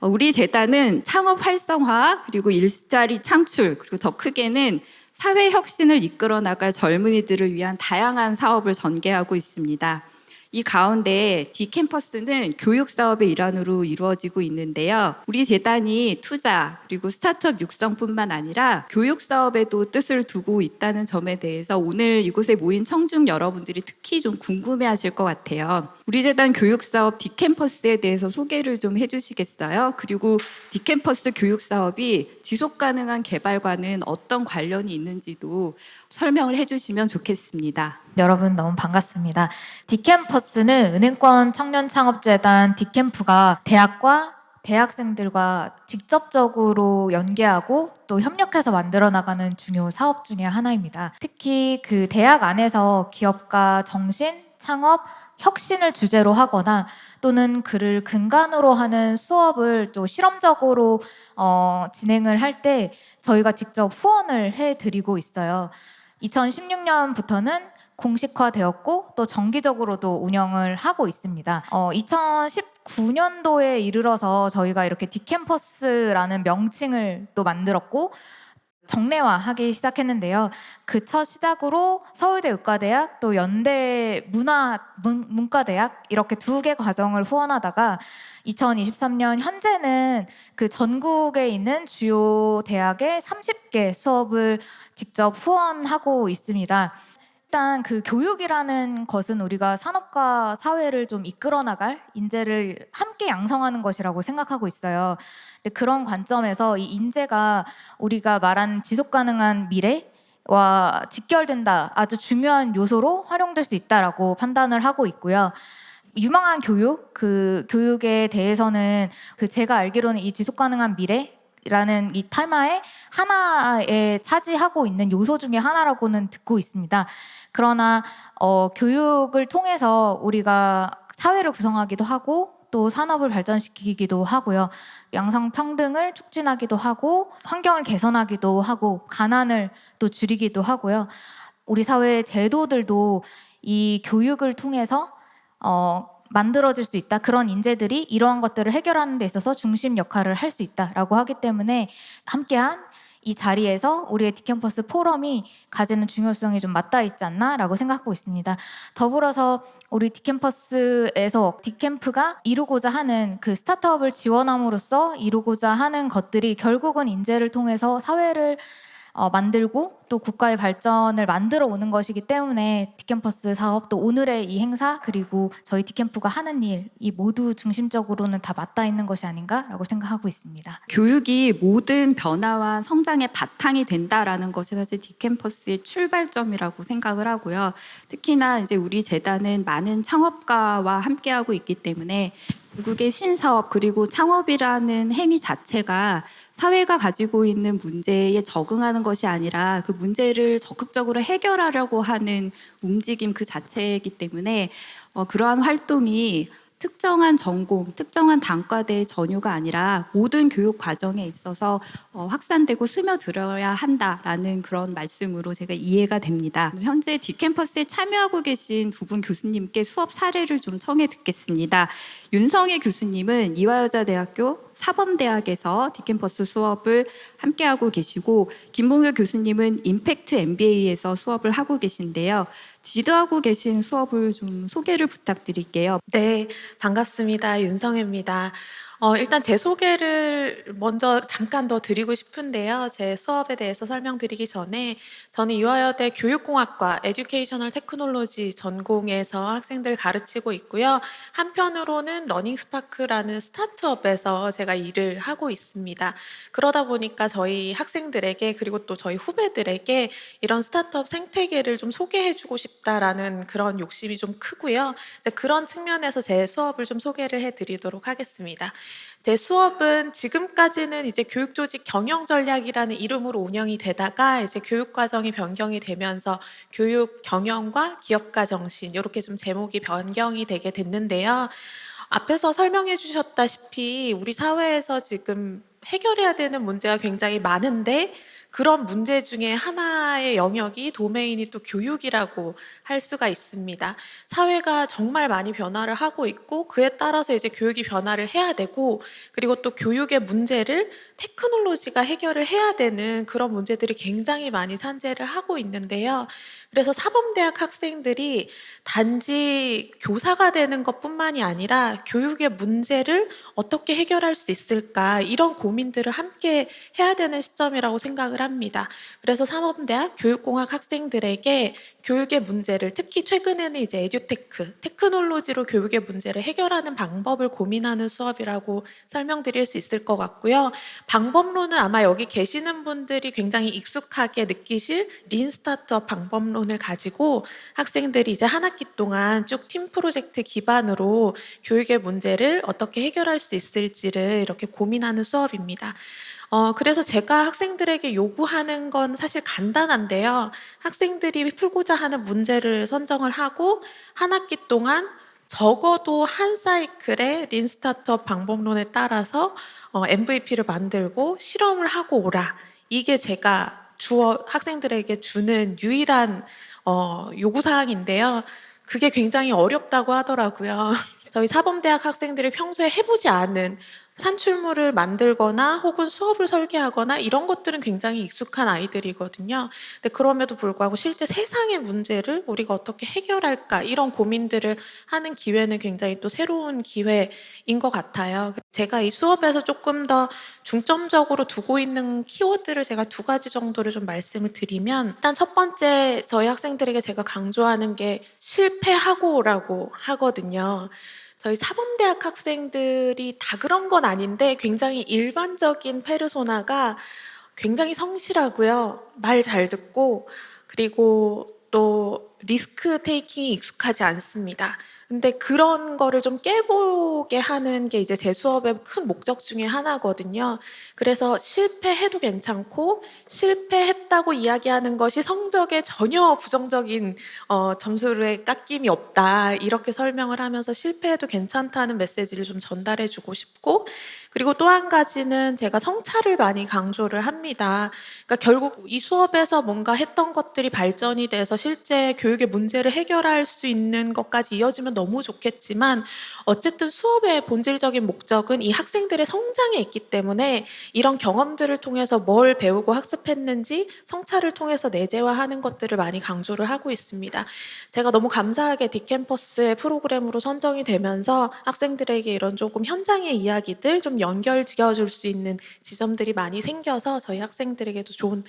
우리 재단은 창업 활성화, 그리고 일자리 창출, 그리고 더 크게는 사회 혁신을 이끌어 나갈 젊은이들을 위한 다양한 사업을 전개하고 있습니다. 이 가운데 D캠퍼스는 교육 사업의 일환으로 이루어지고 있는데요. 우리 재단이 투자 그리고 스타트업 육성뿐만 아니라 교육 사업에도 뜻을 두고 있다는 점에 대해서 오늘 이곳에 모인 청중 여러분들이 특히 좀 궁금해하실 것 같아요. 우리 재단 교육 사업 D캠퍼스에 대해서 소개를 좀 해주시겠어요? 그리고 D캠퍼스 교육 사업이 지속 가능한 개발과는 어떤 관련이 있는지도 설명을 해주시면 좋겠습니다. 여러분 너무 반갑습니다. D캠퍼스는 은행권 청년창업재단 D캠프가 대학과 대학생들과 직접적으로 연계하고 또 협력해서 만들어 나가는 중요 사업 중에 하나입니다. 특히 그 대학 안에서 기업가 정신, 창업, 혁신을 주제로 하거나 또는 그를 근간으로 하는 수업을 또 실험적으로 진행을 할 때 저희가 직접 후원을 해드리고 있어요. 2016년부터는 공식화되었고 또 정기적으로도 운영을 하고 있습니다. 2019년도에 이르러서 저희가 이렇게 D캠퍼스라는 명칭을 또 만들었고 정례화하기 시작했는데요. 그 첫 시작으로 서울대 의과대학 또 연대 문과대학 이렇게 2개 과정을 후원하다가 2023년 현재는 그 전국에 있는 주요 대학의 30개 수업을 직접 후원하고 있습니다. 일단 그 교육이라는 것은 우리가 산업과 사회를 좀 이끌어 나갈 인재를 함께 양성하는 것이라고 생각하고 있어요. 근데 그런 관점에서 이 인재가 우리가 말한 지속 가능한 미래와 직결된다, 아주 중요한 요소로 활용될 수 있다라고 판단을 하고 있고요. 유망한 교육, 그 교육에 대해서는 그 제가 알기로는 이 지속 가능한 미래라는 이 테마에 하나에 차지하고 있는 요소 중에 하나라고는 듣고 있습니다. 그러나 교육을 통해서 우리가 사회를 구성하기도 하고 또 산업을 발전시키기도 하고요. 양성평등을 촉진하기도 하고 환경을 개선하기도 하고 가난을 또 줄이기도 하고요. 우리 사회의 제도들도 이 교육을 통해서 만들어질 수 있다. 그런 인재들이 이러한 것들을 해결하는 데 있어서 중심 역할을 할 수 있다라고 하기 때문에 함께한 이 자리에서 우리의 D캠퍼스 포럼이 가지는 중요성이 좀 맞닿아 있지 않나라고 생각하고 있습니다. 더불어서 우리 D캠퍼스에서 D캠프가 이루고자 하는 그 스타트업을 지원함으로써 이루고자 하는 것들이 결국은 인재를 통해서 사회를 만들고 또 국가의 발전을 만들어 오는 것이기 때문에 D캠퍼스 사업 또 오늘의 이 행사 그리고 저희 D캠프가 하는 일 이 모두 중심적으로는 다 맞닿아 있는 것이 아닌가라고 생각하고 있습니다. 교육이 모든 변화와 성장의 바탕이 된다라는 것이 사실 D캠퍼스의 출발점이라고 생각을 하고요. 특히나 이제 우리 재단은 많은 창업가와 함께하고 있기 때문에 결국에 신사업 그리고 창업이라는 행위 자체가 사회가 가지고 있는 문제에 적응하는 것이 아니라 그 문제를 적극적으로 해결하려고 하는 움직임 그 자체이기 때문에 그러한 활동이 특정한 전공, 특정한 단과대의 전유가 아니라 모든 교육 과정에 있어서 확산되고 스며들어야 한다라는 그런 말씀으로 제가 이해가 됩니다. 현재 D캠퍼스에 참여하고 계신 두 분 교수님께 수업 사례를 좀 청해 듣겠습니다. 윤성혜 교수님은 이화여자대학교 사범대학에서 D캠퍼스 수업을 함께하고 계시고 김봉효 교수님은 임팩트 MBA에서 수업을 하고 계신데요. 지도하고 계신 수업을 좀 소개를 부탁드릴게요. 네, 반갑습니다. 윤성혜입니다. 일단 제 소개를 먼저 잠깐 더 드리고 싶은데요. 제 수업에 대해서 설명드리기 전에 저는 이화여대 교육공학과 에듀케이셔널 테크놀로지 전공에서 학생들 가르치고 있고요. 한편으로는 러닝스파크라는 스타트업에서 제가 일을 하고 있습니다. 그러다 보니까 저희 학생들에게 그리고 또 저희 후배들에게 이런 스타트업 생태계를 좀 소개해주고 싶다라는 그런 욕심이 좀 크고요. 그런 측면에서 제 수업을 좀 소개를 해드리도록 하겠습니다. 제 수업은 지금까지는 이제 교육조직 경영 전략이라는 이름으로 운영이 되다가 이제 교육 과정이 변경이 되면서 교육 경영과 기업가 정신 이렇게 좀 제목이 변경이 되게 됐는데요. 앞에서 설명해 주셨다시피 우리 사회에서 지금 해결해야 되는 문제가 굉장히 많은데 그런 문제 중에 하나의 영역이 도메인이 또 교육이라고 할 수가 있습니다. 사회가 정말 많이 변화를 하고 있고 그에 따라서 이제 교육이 변화를 해야 되고 그리고 또 교육의 문제를 테크놀로지가 해결을 해야 되는 그런 문제들이 굉장히 많이 산재를 하고 있는데요. 그래서 사범대학 학생들이 단지 교사가 되는 것뿐만이 아니라 교육의 문제를 어떻게 해결할 수 있을까 이런 고민들을 함께 해야 되는 시점이라고 생각을 합니다. 그래서 사범대학 교육공학 학생들에게 교육의 문제를 특히 최근에는 이제 에듀테크, 테크놀로지로 교육의 문제를 해결하는 방법을 고민하는 수업이라고 설명드릴 수 있을 것 같고요. 방법론은 아마 여기 계시는 분들이 굉장히 익숙하게 느끼실 린 스타트업 방법론을 가지고 학생들이 이제 한 학기 동안 쭉 팀 프로젝트 기반으로 교육의 문제를 어떻게 해결할 수 있을지를 이렇게 고민하는 수업입니다. 그래서 제가 학생들에게 요구하는 건 사실 간단한데요. 학생들이 풀고자 하는 문제를 선정을 하고 한 학기 동안 적어도 한 사이클의 린 스타트업 방법론에 따라서 MVP를 만들고 실험을 하고 오라. 이게 제가 학생들에게 주는 유일한 요구사항인데요. 그게 굉장히 어렵다고 하더라고요. 저희 사범대학 학생들이 평소에 해보지 않은 산출물을 만들거나 혹은 수업을 설계하거나 이런 것들은 굉장히 익숙한 아이들이거든요. 근데 그럼에도 불구하고 실제 세상의 문제를 우리가 어떻게 해결할까 이런 고민들을 하는 기회는 굉장히 또 새로운 기회인 것 같아요. 제가 이 수업에서 조금 더 중점적으로 두고 있는 키워드를 제가 두 가지 정도를 좀 말씀을 드리면 일단 첫 번째 저희 학생들에게 제가 강조하는 게 실패하고라고 하거든요. 저희 사범대학 학생들이 다 그런 건 아닌데 굉장히 일반적인 페르소나가 굉장히 성실하고요. 말 잘 듣고 그리고 또 리스크 테이킹이 익숙하지 않습니다. 근데 그런 거를 좀 깨보게 하는 게 이제 제 수업의 큰 목적 중에 하나거든요. 그래서 실패해도 괜찮고 실패했다고 이야기하는 것이 성적에 전혀 부정적인 점수의 깎임이 없다. 이렇게 설명을 하면서 실패해도 괜찮다는 메시지를 좀 전달해 주고 싶고 그리고 또 한 가지는 제가 성찰을 많이 강조를 합니다. 그러니까 결국 이 수업에서 뭔가 했던 것들이 발전이 돼서 실제 교육의 문제를 해결할 수 있는 것까지 이어지면 너무 좋겠지만 어쨌든 수업의 본질적인 목적은 이 학생들의 성장에 있기 때문에 이런 경험들을 통해서 뭘 배우고 학습했는지 성찰을 통해서 내재화하는 것들을 많이 강조를 하고 있습니다. 제가 너무 감사하게 디캠퍼스의 프로그램으로 선정이 되면서 학생들에게 이런 조금 현장의 이야기들 좀 연결 지어줄 수 있는 지점들이 많이 생겨서 저희 학생들에게도 좋은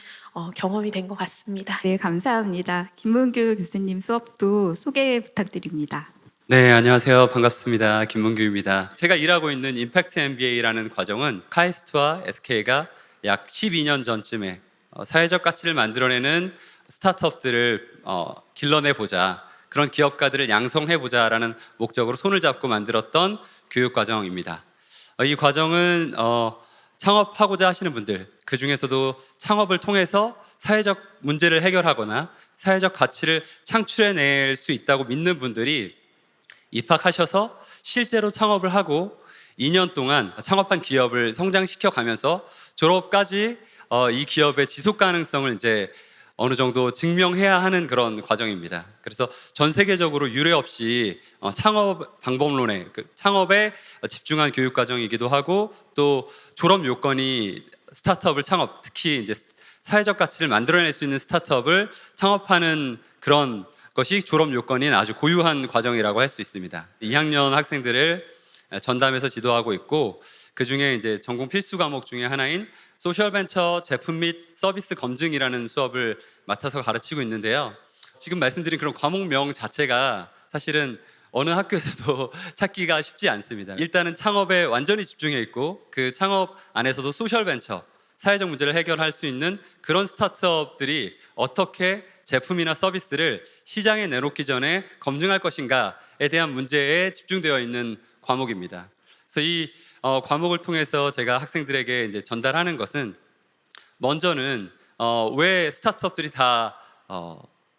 경험이 된 것 같습니다. 네, 감사합니다. 김문규 교수님 수업도 소개 부탁드립니다. 네, 안녕하세요. 반갑습니다. 김문규입니다. 제가 일하고 있는 임팩트 MBA라는 과정은 카이스트와 SK가 약 12년 전쯤에 사회적 가치를 만들어내는 스타트업들을 길러내보자, 그런 기업가들을 양성해보자라는 목적으로 손을 잡고 만들었던 교육 과정입니다. 이 과정은 창업하고자 하시는 분들, 그 중에서도 창업을 통해서 사회적 문제를 해결하거나 사회적 가치를 창출해낼 수 있다고 믿는 분들이 입학하셔서 실제로 창업을 하고 2년 동안 창업한 기업을 성장시켜 가면서 졸업까지 이 기업의 지속 가능성을 이제 어느 정도 증명해야 하는 그런 과정입니다. 그래서 전 세계적으로 유례 없이 창업 방법론에 창업에 집중한 교육 과정이기도 하고 또 졸업 요건이 스타트업을 창업, 특히 이제 사회적 가치를 만들어낼 수 있는 스타트업을 창업하는 그런 것이 졸업 요건인 아주 고유한 과정이라고 할 수 있습니다. 2학년 학생들을 전담해서 지도하고 있고 그 중에 이제 전공 필수 과목 중에 하나인 소셜 벤처 제품 및 서비스 검증이라는 수업을 맡아서 가르치고 있는데요. 지금 말씀드린 그런 과목명 자체가 사실은 어느 학교에서도 찾기가 쉽지 않습니다. 일단은 창업에 완전히 집중해 있고 그 창업 안에서도 소셜 벤처, 사회적 문제를 해결할 수 있는 그런 스타트업들이 어떻게 제품이나 서비스를 시장에 내놓기 전에 검증할 것인가에 대한 문제에 집중되어 있는 과목입니다. 그래서 이 과목을 통해서 제가 학생들에게 이제 전달하는 것은 먼저는 왜 스타트업들이 다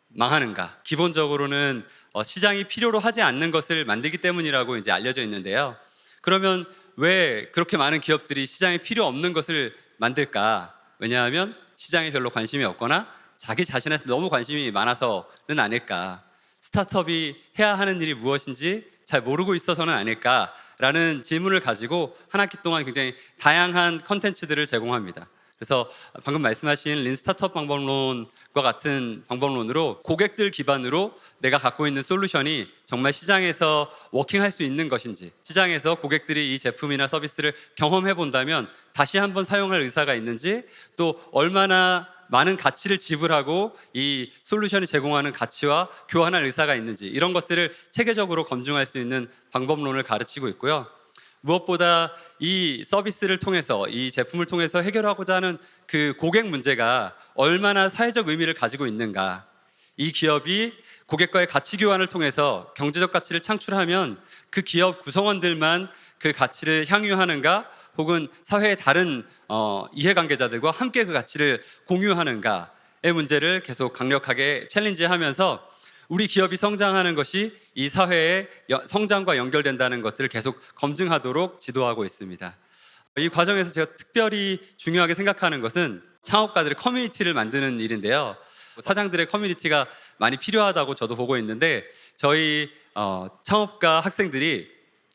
망하는가? 기본적으로는 시장이 필요로 하지 않는 것을 만들기 때문이라고 이제 알려져 있는데요. 그러면 왜 그렇게 많은 기업들이 시장에 필요 없는 것을 만들까? 왜냐하면 시장에 별로 관심이 없거나 자기 자신한테 너무 관심이 많아서는 아닐까. 스타트업이 해야 하는 일이 무엇인지 잘 모르고 있어서는 아닐까라는 질문을 가지고 한 학기 동안 굉장히 다양한 컨텐츠들을 제공합니다. 그래서 방금 말씀하신 린 스타트업 방법론과 같은 방법론으로 고객들 기반으로 내가 갖고 있는 솔루션이 정말 시장에서 워킹할 수 있는 것인지, 시장에서 고객들이 이 제품이나 서비스를 경험해 본다면 다시 한번 사용할 의사가 있는지, 또 얼마나 많은 가치를 지불하고 이 솔루션이 제공하는 가치와 교환할 의사가 있는지, 이런 것들을 체계적으로 검증할 수 있는 방법론을 가르치고 있고요. 무엇보다 이 서비스를 통해서, 이 제품을 통해서 해결하고자 하는 그 고객 문제가 얼마나 사회적 의미를 가지고 있는가, 이 기업이 고객과의 가치 교환을 통해서 경제적 가치를 창출하면 그 기업 구성원들만 그 가치를 향유하는가, 혹은 사회의 다른 이해관계자들과 함께 그 가치를 공유하는가의 문제를 계속 강력하게 챌린지하면서 우리 기업이 성장하는 것이 이 사회의 성장과 연결된다는 것들을 계속 검증하도록 지도하고 있습니다. 이 과정에서 제가 특별히 중요하게 생각하는 것은 창업가들의 커뮤니티를 만드는 일인데요. 사장들의 커뮤니티가 많이 필요하다고 저도 보고 있는데, 저희 창업가 학생들이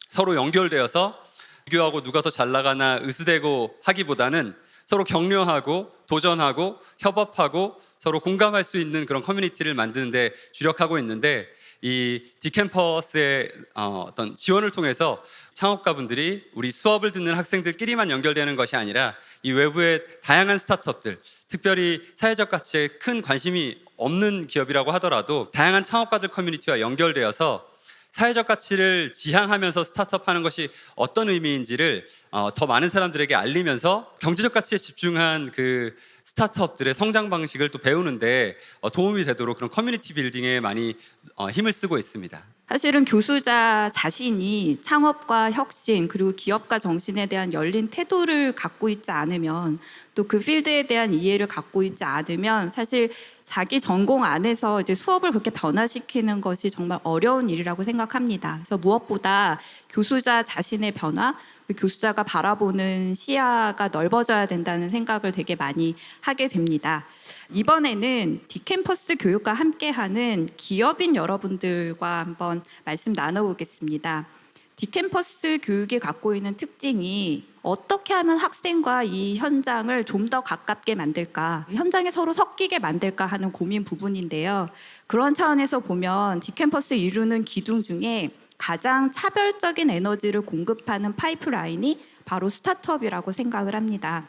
서로 연결되어서 비교하고 누가 더 잘 나가나 으스대고 하기보다는 서로 격려하고 도전하고 협업하고 서로 공감할 수 있는 그런 커뮤니티를 만드는 데 주력하고 있는데, 이 디캠퍼스의 어떤 지원을 통해서 창업가분들이 우리 수업을 듣는 학생들끼리만 연결되는 것이 아니라 이 외부의 다양한 스타트업들, 특별히 사회적 가치에 큰 관심이 없는 기업이라고 하더라도 다양한 창업가들 커뮤니티와 연결되어서 사회적 가치를 지향하면서 스타트업 하는 것이 어떤 의미인지를 더 많은 사람들에게 알리면서 경제적 가치에 집중한 그 스타트업들의 성장 방식을 또 배우는데 도움이 되도록 그런 커뮤니티 빌딩에 많이 힘을 쓰고 있습니다. 사실은 교수자 자신이 창업과 혁신 그리고 기업가 정신에 대한 열린 태도를 갖고 있지 않으면, 또 그 필드에 대한 이해를 갖고 있지 않으면 사실 자기 전공 안에서 이제 수업을 그렇게 변화시키는 것이 정말 어려운 일이라고 생각합니다. 그래서 무엇보다 교수자 자신의 변화, 그 교수자가 바라보는 시야가 넓어져야 된다는 생각을 되게 많이 하게 됩니다. 이번에는 디캠퍼스 교육과 함께하는 기업인 여러분들과 한번 말씀 나눠보겠습니다. 디캠퍼스 교육이 갖고 있는 특징이 어떻게 하면 학생과 이 현장을 좀 더 가깝게 만들까, 현장에 서로 섞이게 만들까 하는 고민 부분인데요. 그런 차원에서 보면 디캠퍼스 이루는 기둥 중에 가장 차별적인 에너지를 공급하는 파이프라인이 바로 스타트업이라고 생각을 합니다.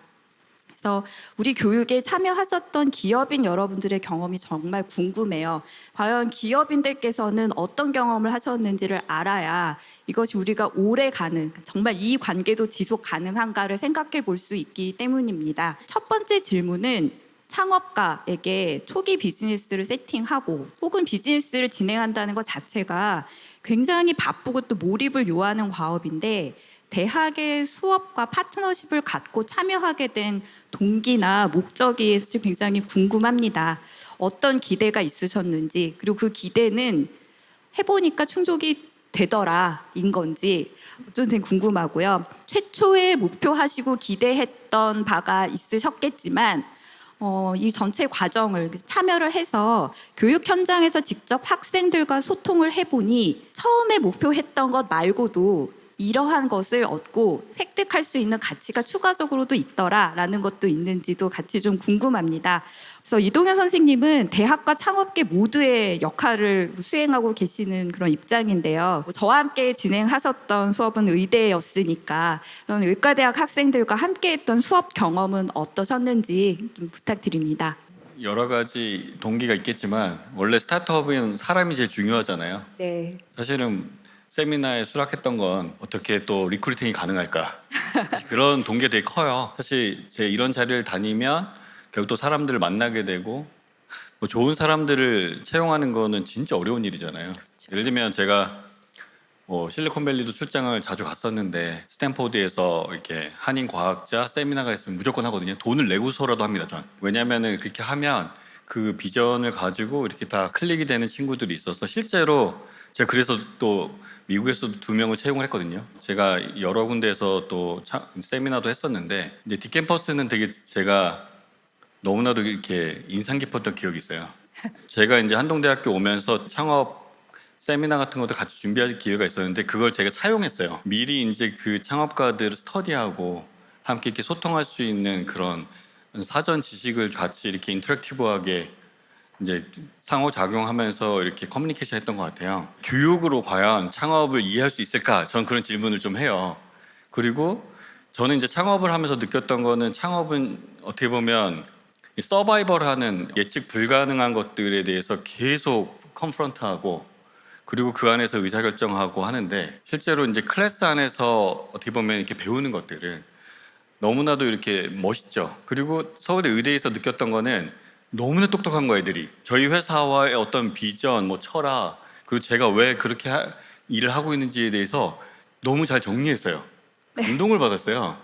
그래서 우리 교육에 참여하셨던 기업인 여러분들의 경험이 정말 궁금해요. 과연 기업인들께서는 어떤 경험을 하셨는지를 알아야 이것이 우리가 오래 가는, 정말 이 관계도 지속 가능한가를 생각해 볼 수 있기 때문입니다. 첫 번째 질문은 창업가에게 초기 비즈니스를 세팅하고 혹은 비즈니스를 진행한다는 것 자체가 굉장히 바쁘고 또 몰입을 요하는 과업인데, 대학의 수업과 파트너십을 갖고 참여하게 된 동기나 목적이 굉장히 궁금합니다. 어떤 기대가 있으셨는지, 그리고 그 기대는 해보니까 충족이 되더라인 건지 좀 되게 궁금하고요. 최초에 목표하시고 기대했던 바가 있으셨겠지만 이 전체 과정을 참여를 해서 교육 현장에서 직접 학생들과 소통을 해보니 처음에 목표했던 것 말고도 이러한 것을 얻고 획득할 수 있는 가치가 추가적으로도 있더라라는 것도 있는지도 같이 좀 궁금합니다. 그래서 이동현 선생님은 대학과 창업계 모두의 역할을 수행하고 계시는 그런 입장인데요. 저와 함께 진행하셨던 수업은 의대였으니까 그런 의과대학 학생들과 함께했던 수업 경험은 어떠셨는지 좀 부탁드립니다. 여러 가지 동기가 있겠지만 원래 스타트업은 사람이 제일 중요하잖아요. 네. 사실은 세미나에 수락했던 건 어떻게 또 리크루팅이 가능할까 그런 동기가 되게 커요. 사실 제가 이런 자리를 다니면 결국 또 사람들을 만나게 되고 뭐 좋은 사람들을 채용하는 거는 진짜 어려운 일이잖아요. 그렇죠. 예를 들면 제가 실리콘밸리도 출장을 자주 갔었는데 스탠포드에서 이렇게 한인 과학자 세미나가 있으면 무조건 하거든요. 돈을 내고서라도 합니다. 저는. 왜냐하면 그렇게 하면 그 비전을 가지고 이렇게 다 클릭이 되는 친구들이 있어서 실제로 제가 그래서 또 미국에서도 2명을 채용을 했거든요. 제가 여러 군데에서 또 세미나도 했었는데 이제 디캠퍼스는 되게 제가 너무나도 이렇게 인상 깊었던 기억이 있어요. 제가 이제 한동대학교 오면서 창업 세미나 같은 것도 같이 준비할 기회가 있었는데 그걸 제가 차용했어요. 미리 이제 그 창업가들을 스터디하고 함께 이렇게 소통할 수 있는 그런 사전 지식을 같이 이렇게 인터랙티브하게 이제 상호작용하면서 이렇게 커뮤니케이션 했던 것 같아요. 교육으로 과연 창업을 이해할 수 있을까? 전 그런 질문을 좀 해요. 그리고 저는 이제 창업을 하면서 느꼈던 거는 창업은 어떻게 보면 이 서바이벌하는 예측 불가능한 것들에 대해서 계속 컨프런트하고 그리고 그 안에서 의사결정하고 하는데 실제로 이제 클래스 안에서 어떻게 보면 이렇게 배우는 것들을 너무나도 이렇게 멋있죠. 그리고 서울대 의대에서 느꼈던 거는 너무나 똑똑한 거 애들이 저희 회사와의 어떤 비전, 뭐 철학 그리고 제가 왜 그렇게 일을 하고 있는지에 대해서 너무 잘 정리했어요. 감동을 받았어요.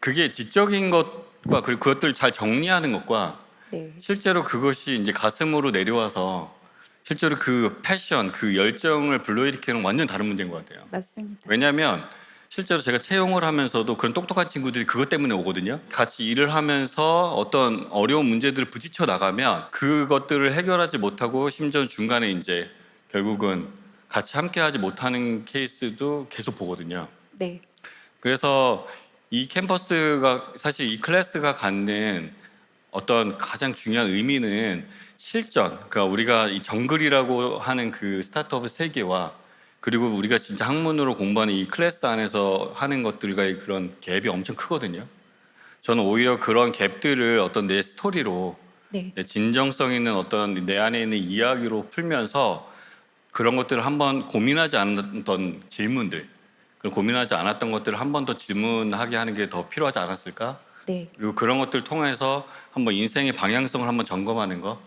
그게 지적인 것과 그리고 그것들을 잘 정리하는 것과 네. 실제로 그것이 이제 가슴으로 내려와서 실제로 그 패션, 그 열정을 불러일으키는 완전 다른 문제인 것 같아요. 맞습니다. 왜냐하면 실제로 제가 채용을 하면서도 그런 똑똑한 친구들이 그것 때문에 오거든요. 같이 일을 하면서 어떤 어려운 문제들을 부딪혀 나가면 그것들을 해결하지 못하고 심지어 중간에 이제 결국은 같이 함께하지 못하는 케이스도 계속 보거든요. 네. 그래서 이 캠퍼스가 사실 이 클래스가 갖는 어떤 가장 중요한 의미는 실전, 그러니까 우리가 이 정글이라고 하는 그 스타트업의 세계와 그리고 우리가 진짜 학문으로 공부하는 이 클래스 안에서 하는 것들과의 그런 갭이 엄청 크거든요. 저는 오히려 그런 갭들을 어떤 내 스토리로 네. 내 진정성 있는 어떤 내 안에 있는 이야기로 풀면서 그런 것들을 한번 고민하지 않았던 질문들, 그리고 고민하지 않았던 것들을 한 번 더 질문하게 하는 게 더 필요하지 않았을까? 네. 그리고 그런 것들을 통해서 한번 인생의 방향성을 한번 점검하는 거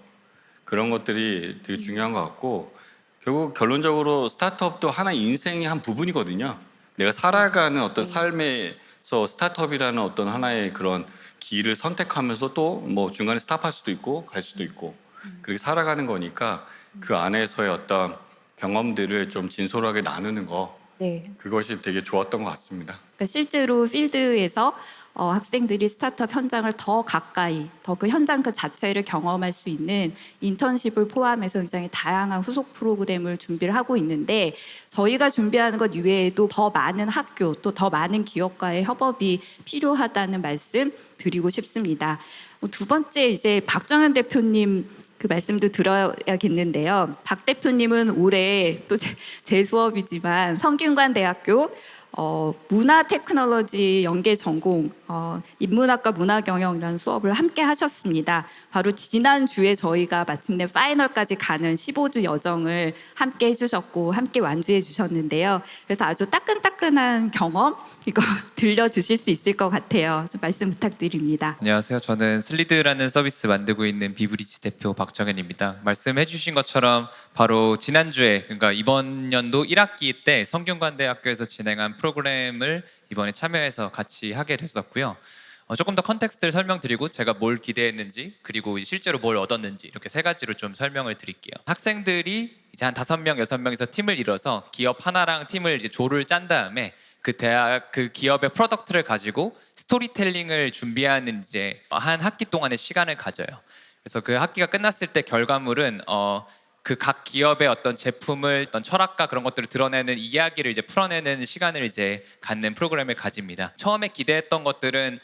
그런 것들이 되게 중요한 것 같고 결국 결론적으로 스타트업도 하나의 인생의 한 부분이거든요. 내가 살아가는 어떤 삶에서 스타트업이라는 어떤 하나의 그런 길을 선택하면서 또 뭐 중간에 스탑할 수도 있고 갈 수도 있고 그렇게 살아가는 거니까 그 안에서의 어떤 경험들을 좀 진솔하게 나누는 거 네. 그것이 되게 좋았던 것 같습니다. 그러니까 실제로 필드에서 학생들이 스타트업 현장을 더 가까이, 더 그 현장 그 자체를 경험할 수 있는 인턴십을 포함해서 굉장히 다양한 후속 프로그램을 준비를 하고 있는데 저희가 준비하는 것 이외에도 더 많은 학교, 또 더 많은 기업과의 협업이 필요하다는 말씀 드리고 싶습니다. 두 번째 이제 박정현 대표님 그 말씀도 들어야겠는데요. 박 대표님은 올해 또 제 수업이지만 성균관대학교 문화 테크놀로지 연계 전공 인문학과 문화경영이라는 수업을 함께 하셨습니다. 바로 지난주에 저희가 마침내 파이널까지 가는 15주 여정을 함께 해주셨고 함께 완주해 주셨는데요. 그래서 아주 따끈따끈한 경험 이거 들려주실 수 있을 것 같아요. 좀 말씀 부탁드립니다. 안녕하세요. 저는 슬리드라는 서비스 만들고 있는 비브리지 대표 박정현입니다. 말씀해주신 것처럼 바로 지난주에 그러니까 이번 연도 1학기 때 성균관대학교에서 진행한 프로그램을 이번에 참여해서 같이 하게 됐었고요. 조금 더 컨텍스트를 설명드리고 제가 뭘 기대했는지 그리고 실제로 뭘 얻었는지 이렇게 세 가지로 좀 설명을 드릴게요. 학생들이 이제 한 5명, 6명에서 팀을 이뤄서 기업 하나랑 팀을 이제 조를 짠 다음에 그 기업의 프로덕트를 가지고 스토리텔링을 준비하는 이제 한 학기 동안의 시간을 가져요. 그래서 그 학기가 끝났을 때 결과물은 그 각 기업의 어떤 제품을 어떤 철학과 그런 것들을 드러내는 이야기를 이제 풀어내는 시간을 이제 갖는 프로그램을 가집니다. 처음에 기대했던 것들은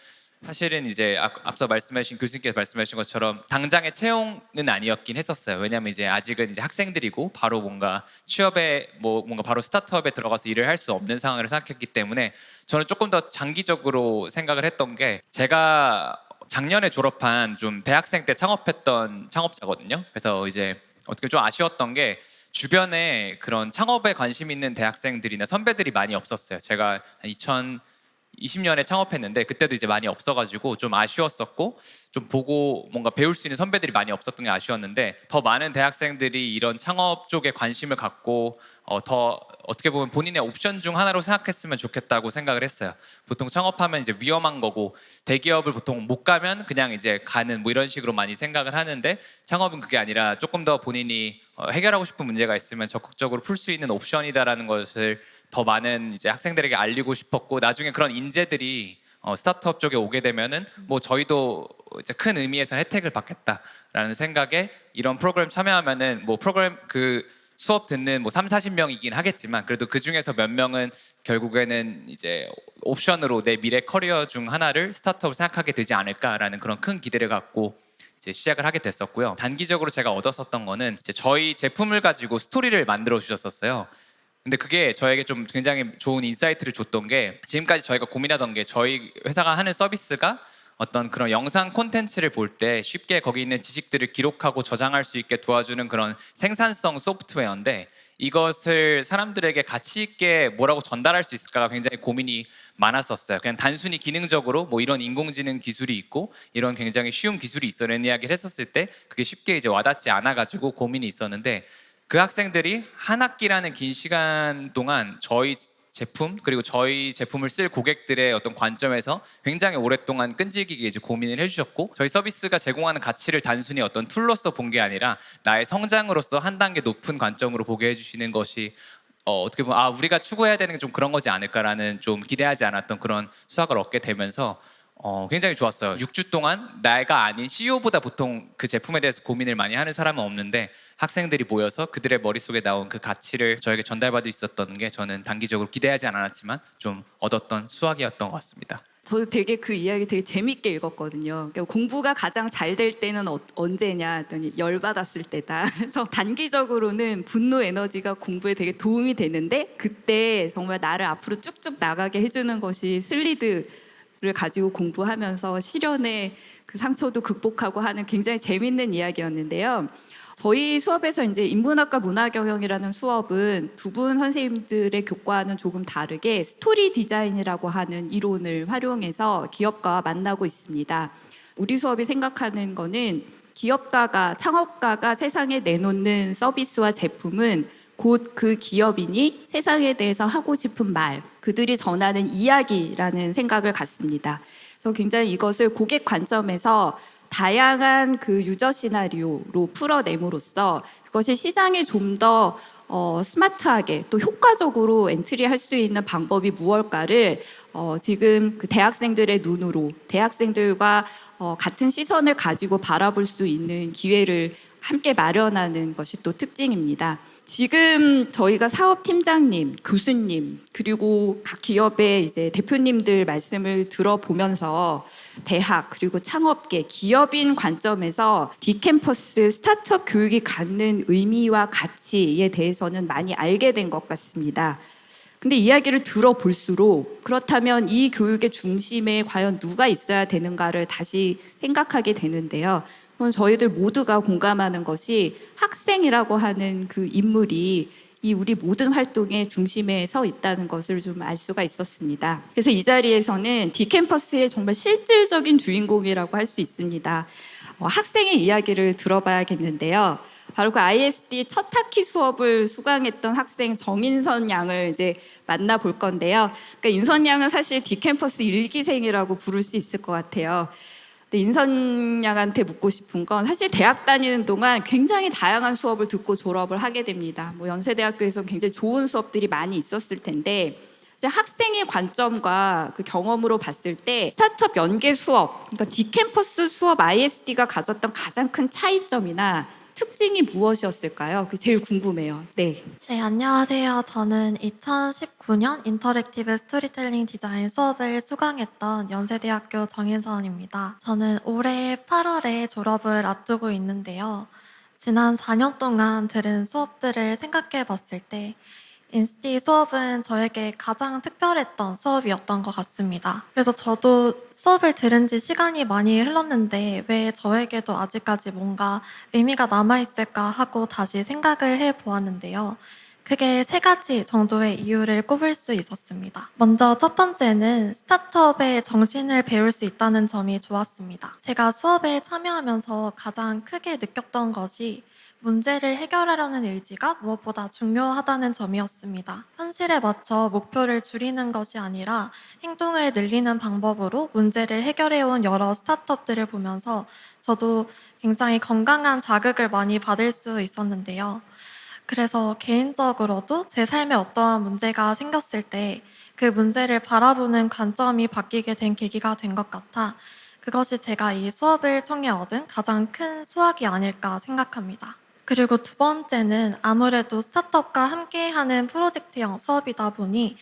사실은 이제 앞서 말씀하신 교수님께서 말씀하신 것처럼 당장의 채용은 아니었긴 했었어요. 왜냐하면 이제 아직은 이제 학생들이고 바로 뭔가 취업에 뭔가 바로 스타트업에 들어가서 일을 할 수 없는 상황을 생각했기 때문에 저는 조금 더 장기적으로 생각을 했던 게 제가 작년에 졸업한 좀 대학생 때 창업했던 창업자거든요. 그래서 이제 어떻게 좀 아쉬웠던 게 주변에 그런 창업에 관심 있는 대학생들이나 선배들이 많이 없었어요. 제가 2020년에 창업했는데 그때도 이제 많이 없어가지고 좀 아쉬웠었고 좀 보고 뭔가 배울 수 있는 선배들이 많이 없었던 게 아쉬웠는데 더 많은 대학생들이 이런 창업 쪽에 관심을 갖고 더 어떻게 보면 본인의 옵션 중 하나로 생각했으면 좋겠다고 생각을 했어요. 보통 창업하면 이제 위험한 거고 대기업을 보통 못 가면 그냥 이제 가는 뭐 이런 식으로 많이 생각을 하는데 창업은 그게 아니라 조금 더 본인이 해결하고 싶은 문제가 있으면 적극적으로 풀 수 있는 옵션이다라는 것을 더 많은 이제 학생들에게 알리고 싶었고 나중에 그런 인재들이 스타트업 쪽에 오게 되면은 뭐 저희도 이제 큰 의미에서 혜택을 받겠다라는 생각에 이런 프로그램 참여하면은 뭐 프로그램 그 수업 듣는 뭐 3, 40명이긴 하겠지만 그래도 그 중에서 몇 명은 결국에는 이제 옵션으로 내 미래 커리어 중 하나를 스타트업을 생각하게 되지 않을까라는 그런 큰 기대를 갖고 이제 시작을 하게 됐었고요. 단기적으로 제가 얻었었던 거는 이제 저희 제품을 가지고 스토리를 만들어 주셨었어요. 근데 그게 저에게 좀 굉장히 좋은 인사이트를 줬던 게 지금까지 저희가 고민하던 게 저희 회사가 하는 서비스가 어떤 그런 영상 콘텐츠를 볼 때 쉽게 거기 있는 지식들을 기록하고 저장할 수 있게 도와주는 그런 생산성 소프트웨어인데 이것을 사람들에게 가치 있게 뭐라고 전달할 수 있을까가 굉장히 고민이 많았었어요. 그냥 단순히 기능적으로 뭐 이런 인공지능 기술이 있고 이런 굉장히 쉬운 기술이 있어라는 이야기를 했었을 때 그게 쉽게 이제 와닿지 않아가지고 고민이 있었는데 그 학생들이 한 학기라는 긴 시간 동안 저희 제품 그리고 저희 제품을 쓸 고객들의 어떤 관점에서 굉장히 오랫동안 끈질기게 이제 고민을 해주셨고 저희 서비스가 제공하는 가치를 단순히 어떤 툴로서 본 게 아니라 나의 성장으로서 한 단계 높은 관점으로 보게 해주시는 것이 어떻게 보면 아 우리가 추구해야 되는 게 좀 그런 거지 않을까라는 좀 기대하지 않았던 그런 수학을 얻게 되면서 굉장히 좋았어요. 6주 동안 내가 아닌 CEO보다 보통 그 제품에 대해서 고민을 많이 하는 사람은 없는데 학생들이 모여서 그들의 머릿속에 나온 그 가치를 저에게 전달받을 수 있었던 게 저는 단기적으로 기대하지 않았지만 좀 얻었던 수학이었던 것 같습니다. 저도 되게 그 이야기 되게 재밌게 읽었거든요. 그러니까 공부가 가장 잘 될 때는 언제냐 했더니 열받았을 때다. 그래서 단기적으로는 분노 에너지가 공부에 되게 도움이 되는데 그때 정말 나를 앞으로 쭉쭉 나가게 해주는 것이 슬리드를 가지고 공부하면서 시련의 그 상처도 극복하고 하는 굉장히 재밌는 이야기였는데요. 저희 수업에서 이제 인문학과 문화경영이라는 수업은 두 분 선생님들의 교과는 조금 다르게 스토리 디자인이라고 하는 이론을 활용해서 기업가와 만나고 있습니다. 우리 수업이 생각하는 거는 기업가가, 창업가가 세상에 내놓는 서비스와 제품은 곧 그 기업인이 세상에 대해서 하고 싶은 말, 그들이 전하는 이야기라는 생각을 갖습니다. 그래서 굉장히 이것을 고객 관점에서 다양한 그 유저 시나리오로 풀어냄으로써 그것이 시장에 좀 더 스마트하게 또 효과적으로 엔트리할 수 있는 방법이 무엇일까를 지금 그 대학생들의 눈으로 대학생들과 같은 시선을 가지고 바라볼 수 있는 기회를 함께 마련하는 것이 또 특징입니다. 지금 저희가 사업팀장님, 교수님, 그리고 각 기업의 이제 대표님들 말씀을 들어보면서 대학, 그리고 창업계, 기업인 관점에서 디캠퍼스 스타트업 교육이 갖는 의미와 가치에 대해서는 많이 알게 된 것 같습니다. 근데 이야기를 들어볼수록 그렇다면 이 교육의 중심에 과연 누가 있어야 되는가를 다시 생각하게 되는데요. 그건 저희들 모두가 공감하는 것이 학생이라고 하는 그 인물이 이 우리 모든 활동의 중심에 서 있다는 것을 좀 알 수가 있었습니다. 그래서 이 자리에서는 디캠퍼스의 정말 실질적인 주인공이라고 할 수 있습니다. 학생의 이야기를 들어봐야겠는데요. 바로 그 ISD 첫 학기 수업을 수강했던 학생 정인선 양을 이제 만나볼 건데요. 그러니까 인선 양은 사실 디캠퍼스 1기생이라고 부를 수 있을 것 같아요. 근데 인선 양한테 묻고 싶은 건 사실 대학 다니는 동안 굉장히 다양한 수업을 듣고 졸업을 하게 됩니다. 뭐 연세대학교에서 굉장히 좋은 수업들이 많이 있었을 텐데 학생의 관점과 그 경험으로 봤을 때 스타트업 연계 수업, 그러니까 디캠퍼스 수업 ISD가 가졌던 가장 큰 차이점이나 특징이 무엇이었을까요? 그게 제일 궁금해요. 네. 네, 안녕하세요. 저는 2019년 인터랙티브 스토리텔링 디자인 수업을 수강했던 연세대학교 정인선입니다. 저는 올해 8월에 졸업을 앞두고 있는데요. 지난 4년 동안 들은 수업들을 생각해 봤을 때 인스티 수업은 저에게 가장 특별했던 수업이었던 것 같습니다. 그래서 저도 수업을 들은 지 시간이 많이 흘렀는데 왜 저에게도 아직까지 뭔가 의미가 남아있을까 하고 다시 생각을 해보았는데요. 크게 3가지 정도의 이유를 꼽을 수 있었습니다. 먼저 첫 번째는 스타트업의 정신을 배울 수 있다는 점이 좋았습니다. 제가 수업에 참여하면서 가장 크게 느꼈던 것이 문제를 해결하려는 의지가 무엇보다 중요하다는 점이었습니다. 현실에 맞춰 목표를 줄이는 것이 아니라 행동을 늘리는 방법으로 문제를 해결해온 여러 스타트업들을 보면서 저도 굉장히 건강한 자극을 많이 받을 수 있었는데요. 그래서 개인적으로도 제 삶에 어떠한 문제가 생겼을 때 그 문제를 바라보는 관점이 바뀌게 된 계기가 된 것 같아 그것이 제가 이 수업을 통해 얻은 가장 큰 수학이 아닐까 생각합니다. 그리고 두 번째는 아무래도 스타트업과 함께하는 프로젝트형 수업이다 보니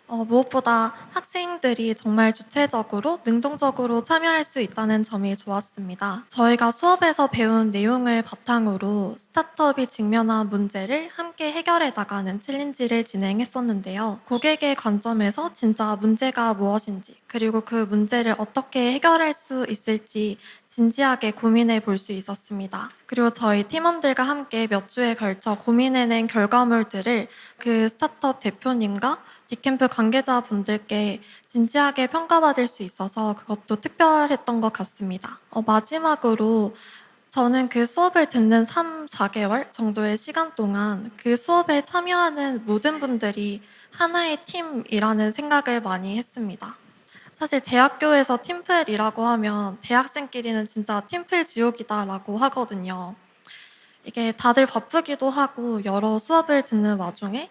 무엇보다 학생들이 정말 주체적으로 능동적으로 참여할 수 있다는 점이 좋았습니다. 저희가 수업에서 배운 내용을 바탕으로 스타트업이 직면한 문제를 함께 해결해 나가는 챌린지를 진행했었는데요. 고객의 관점에서 진짜 문제가 무엇인지 그리고 그 문제를 어떻게 해결할 수 있을지 진지하게 고민해 볼 수 있었습니다. 그리고 저희 팀원들과 함께 몇 주에 걸쳐 고민해낸 결과물들을 그 스타트업 대표님과 디캠프 관계자분들께 진지하게 평가받을 수 있어서 그것도 특별했던 것 같습니다. 마지막으로 저는 그 수업을 듣는 3, 4개월 정도의 시간 동안 그 수업에 참여하는 모든 분들이 하나의 팀이라는 생각을 많이 했습니다. 사실 대학교에서 팀플이라고 하면 대학생끼리는 진짜 팀플 지옥이다라고 하거든요. 이게 다들 바쁘기도 하고 여러 수업을 듣는 와중에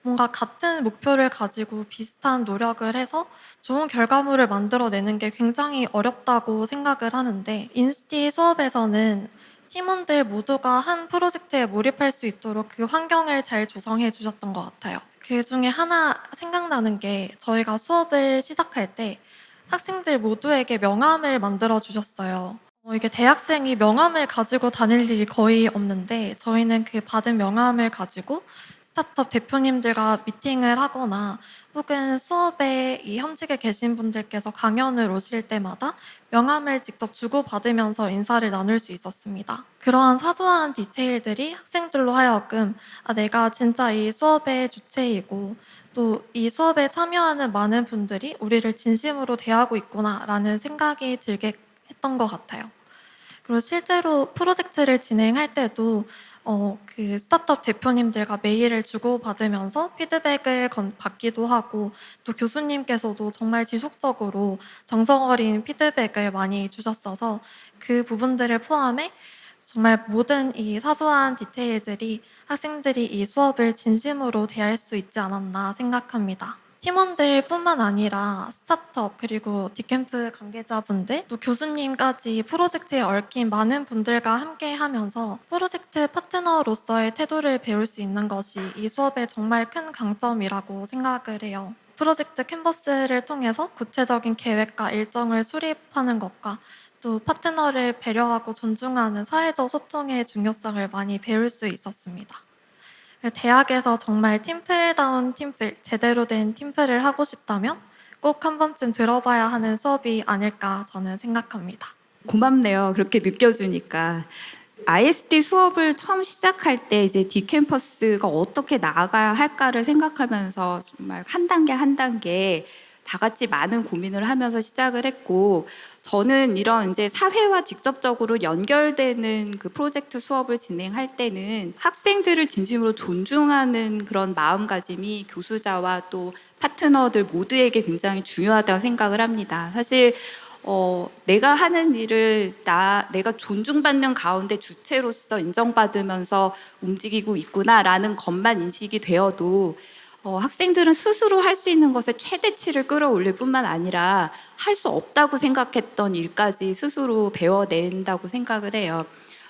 뭔가 같은 목표를 가지고 비슷한 노력을 해서 좋은 결과물을 만들어내는 게 굉장히 어렵다고 생각을 하는데 인스티 수업에서는 팀원들 모두가 한 프로젝트에 몰입할 수 있도록 그 환경을 잘 조성해 주셨던 것 같아요. 그 중에 하나 생각나는 게 저희가 수업을 시작할 때 학생들 모두에게 명함을 만들어 주셨어요. 이게 대학생이 명함을 가지고 다닐 일이 거의 없는데 저희는 그 받은 명함을 가지고 스타트업 대표님들과 미팅을 하거나 혹은 수업에 이 현직에 계신 분들께서 강연을 오실 때마다 명함을 직접 주고받으면서 인사를 나눌 수 있었습니다. 그러한 사소한 디테일들이 학생들로 하여금 내가 진짜 이 수업의 주체이고 또 이 수업에 참여하는 많은 분들이 우리를 진심으로 대하고 있구나라는 생각이 들게 했던 것 같아요. 그리고 실제로 프로젝트를 진행할 때도 그 스타트업 대표님들과 메일을 주고받으면서 피드백을 받기도 하고 또 교수님께서도 정말 지속적으로 정성 어린 피드백을 많이 주셨어서 그 부분들을 포함해 정말 모든 이 사소한 디테일들이 학생들이 이 수업을 진심으로 대할 수 있지 않았나 생각합니다. 팀원들뿐만 아니라 스타트업 그리고 디캠프 관계자분들 또 교수님까지 프로젝트에 얽힌 많은 분들과 함께하면서 프로젝트 파트너로서의 태도를 배울 수 있는 것이 이 수업의 정말 큰 강점이라고 생각을 해요. 프로젝트 캔버스를 통해서 구체적인 계획과 일정을 수립하는 것과 또 파트너를 배려하고 존중하는 사회적 소통의 중요성을 많이 배울 수 있었습니다. 대학에서 정말 팀플다운 팀플, 제대로 된 팀플을 하고 싶다면 꼭 한 번쯤 들어봐야 하는 수업이 아닐까 저는 생각합니다. 고맙네요. 그렇게 느껴주니까. ISD 수업을 처음 시작할 때 이제 디캠퍼스가 어떻게 나아가야 할까를 생각하면서 정말 한 단계 한 단계 다 같이 많은 고민을 하면서 시작을 했고, 저는 이런 이제 사회와 직접적으로 연결되는 그 프로젝트 수업을 진행할 때는 학생들을 진심으로 존중하는 그런 마음가짐이 교수자와 또 파트너들 모두에게 굉장히 중요하다고 생각을 합니다. 사실 내가 하는 일을 내가 존중받는 가운데 주체로서 인정받으면서 움직이고 있구나라는 것만 인식이 되어도 학생들은 스스로 할 수 있는 것에 최대치를 끌어올릴 뿐만 아니라 할 수 없다고 생각했던 일까지 스스로 배워낸다고 생각을 해요.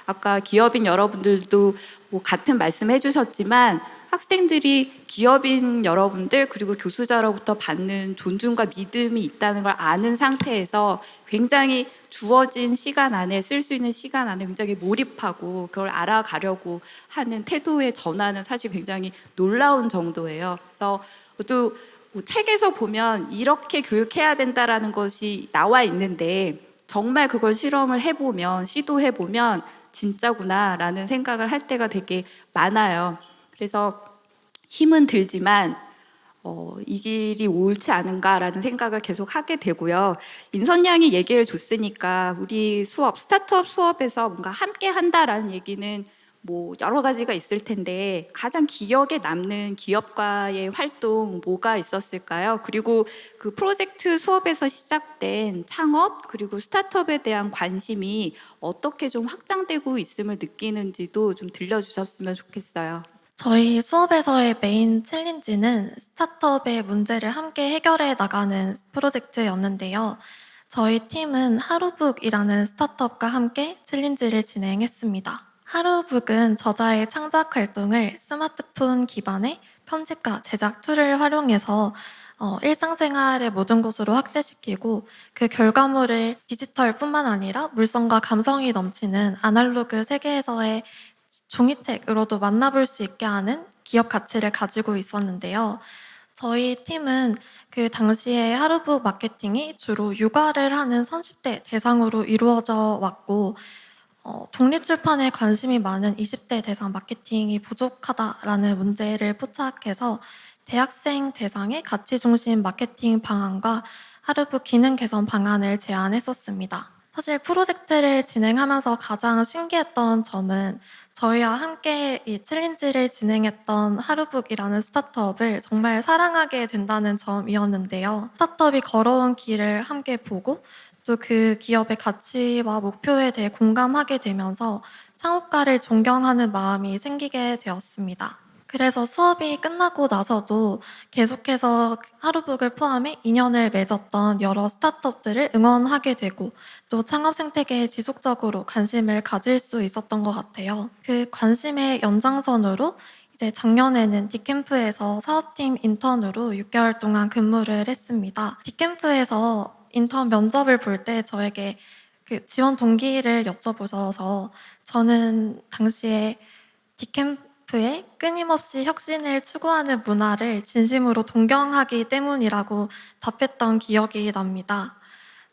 아까 기업인 여러분들도 뭐 같은 말씀 해주셨지만 학생들이 기업인 여러분들 그리고 교수자로부터 받는 존중과 믿음이 있다는 걸 아는 상태에서 굉장히 주어진 시간 안에 쓸 수 있는 시간 안에 굉장히 몰입하고 그걸 알아가려고 하는 태도의 전환은 사실 굉장히 놀라운 정도예요. 그래서 또 뭐 책에서 보면 이렇게 교육해야 된다라는 것이 나와 있는데 정말 그걸 실험을 해보면 시도해보면 진짜구나라는 생각을 할 때가 되게 많아요. 그래서 힘은 들지만 이 길이 옳지 않은가라는 생각을 계속 하게 되고요. 인선 양이 얘기를 줬으니까 우리 스타트업 수업에서 뭔가 함께 한다라는 얘기는 뭐 여러 가지가 있을 텐데 가장 기억에 남는 기업과의 활동 뭐가 있었을까요? 그리고 그 프로젝트 수업에서 시작된 창업 그리고 스타트업에 대한 관심이 어떻게 좀 확장되고 있음을 느끼는지도 좀 들려주셨으면 좋겠어요. 저희 수업에서의 메인 챌린지는 스타트업의 문제를 함께 해결해 나가는 프로젝트였는데요. 저희 팀은 하루북이라는 스타트업과 함께 챌린지를 진행했습니다. 하루북은 저자의 창작 활동을 스마트폰 기반의 편집과 제작 툴을 활용해서 일상생활의 모든 곳으로 확대시키고 그 결과물을 디지털뿐만 아니라 물성과 감성이 넘치는 아날로그 세계에서의 종이책으로도 만나볼 수 있게 하는 기업 가치를 가지고 있었는데요. 저희 팀은 그 당시에 하루북 마케팅이 주로 육아를 하는 30대 대상으로 이루어져 왔고, 독립출판에 관심이 많은 20대 대상 마케팅이 부족하다라는 문제를 포착해서 대학생 대상의 가치 중심 마케팅 방안과 하루북 기능 개선 방안을 제안했었습니다. 사실 프로젝트를 진행하면서 가장 신기했던 점은 저희와 함께 이 챌린지를 진행했던 하루북이라는 스타트업을 정말 사랑하게 된다는 점이었는데요. 스타트업이 걸어온 길을 함께 보고 또 그 기업의 가치와 목표에 대해 공감하게 되면서 창업가를 존경하는 마음이 생기게 되었습니다. 그래서 수업이 끝나고 나서도 계속해서 하루북을 포함해 인연을 맺었던 여러 스타트업들을 응원하게 되고 또 창업 생태계에 지속적으로 관심을 가질 수 있었던 것 같아요. 그 관심의 연장선으로 이제 작년에는 디캠프에서 사업팀 인턴으로 6개월 동안 근무를 했습니다. 디캠프에서 인턴 면접을 볼 때 저에게 그 지원 동기를 여쭤보셔서 저는 당시에 디캠프의 끊임없이 혁신을 추구하는 문화를 진심으로 동경하기 때문이라고 답했던 기억이 납니다.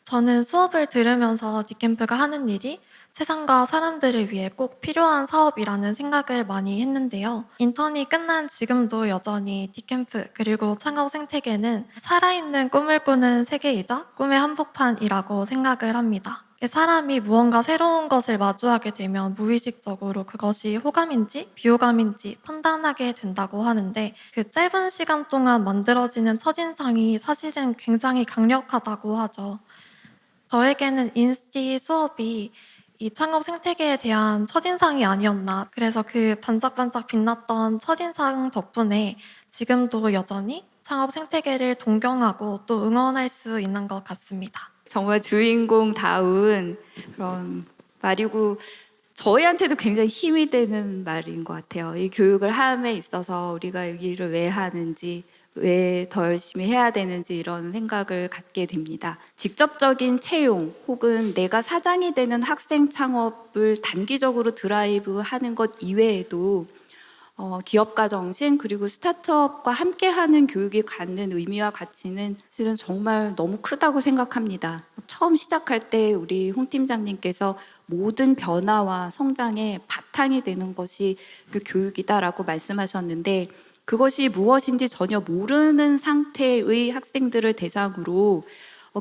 저는 수업을 들으면서 디캠프가 하는 일이 세상과 사람들을 위해 꼭 필요한 사업이라는 생각을 많이 했는데요. 인턴이 끝난 지금도 여전히 디캠프 그리고 창업 생태계는 살아있는 꿈을 꾸는 세계이자 꿈의 한복판이라고 생각을 합니다. 사람이 무언가 새로운 것을 마주하게 되면 무의식적으로 그것이 호감인지 비호감인지 판단하게 된다고 하는데 그 짧은 시간 동안 만들어지는 첫인상이 사실은 굉장히 강력하다고 하죠. 저에게는 인스티 수업이 이 창업 생태계에 대한 첫인상이 아니었나. 그래서 그 반짝반짝 빛났던 첫인상 덕분에 지금도 여전히 창업 생태계를 동경하고 또 응원할 수 있는 것 같습니다. 정말 주인공다운 그런 말이고 저희한테도 굉장히 힘이 되는 말인 것 같아요. 이 교육을 함에 있어서 우리가 이 일을 왜 하는지, 왜 더 열심히 해야 되는지 이런 생각을 갖게 됩니다. 직접적인 채용 혹은 내가 사장이 되는 학생 창업을 단기적으로 드라이브하는 것 이외에도 기업가 정신 그리고 스타트업과 함께하는 교육이 갖는 의미와 가치는 사실은 정말 너무 크다고 생각합니다. 처음 시작할 때 우리 홍 팀장님께서 모든 변화와 성장의 바탕이 되는 것이 그 교육이다라고 말씀하셨는데 그것이 무엇인지 전혀 모르는 상태의 학생들을 대상으로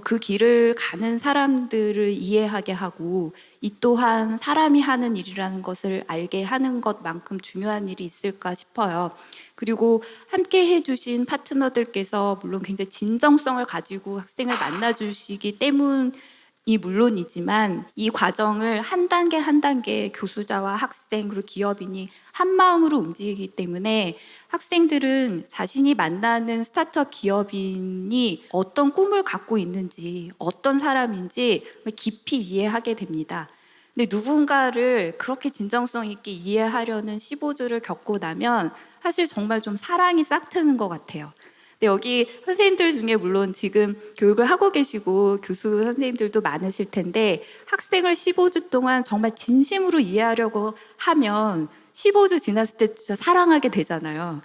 그 길을 가는 사람들을 이해하게 하고 이 또한 사람이 하는 일이라는 것을 알게 하는 것만큼 중요한 일이 있을까 싶어요. 그리고 함께 해주신 파트너들께서 물론 굉장히 진정성을 가지고 학생을 만나주시기 때문이 물론이지만 이 과정을 한 단계 한 단계 교수자와 학생 그리고 기업인이 한 마음으로 움직이기 때문에 학생들은 자신이 만나는 스타트업 기업인이 어떤 꿈을 갖고 있는지 어떤 사람인지 깊이 이해하게 됩니다. 근데 누군가를 그렇게 진정성 있게 이해하려는 15주를 겪고 나면 사실 정말 좀 사랑이 싹 트는 것 같아요. 근데 여기 선생님들 중에 물론 지금 교육을 하고 계시고 교수 선생님들도 많으실 텐데 학생을 15주 동안 정말 진심으로 이해하려고 하면 15주 지났을 때 진짜 사랑하게 되잖아요.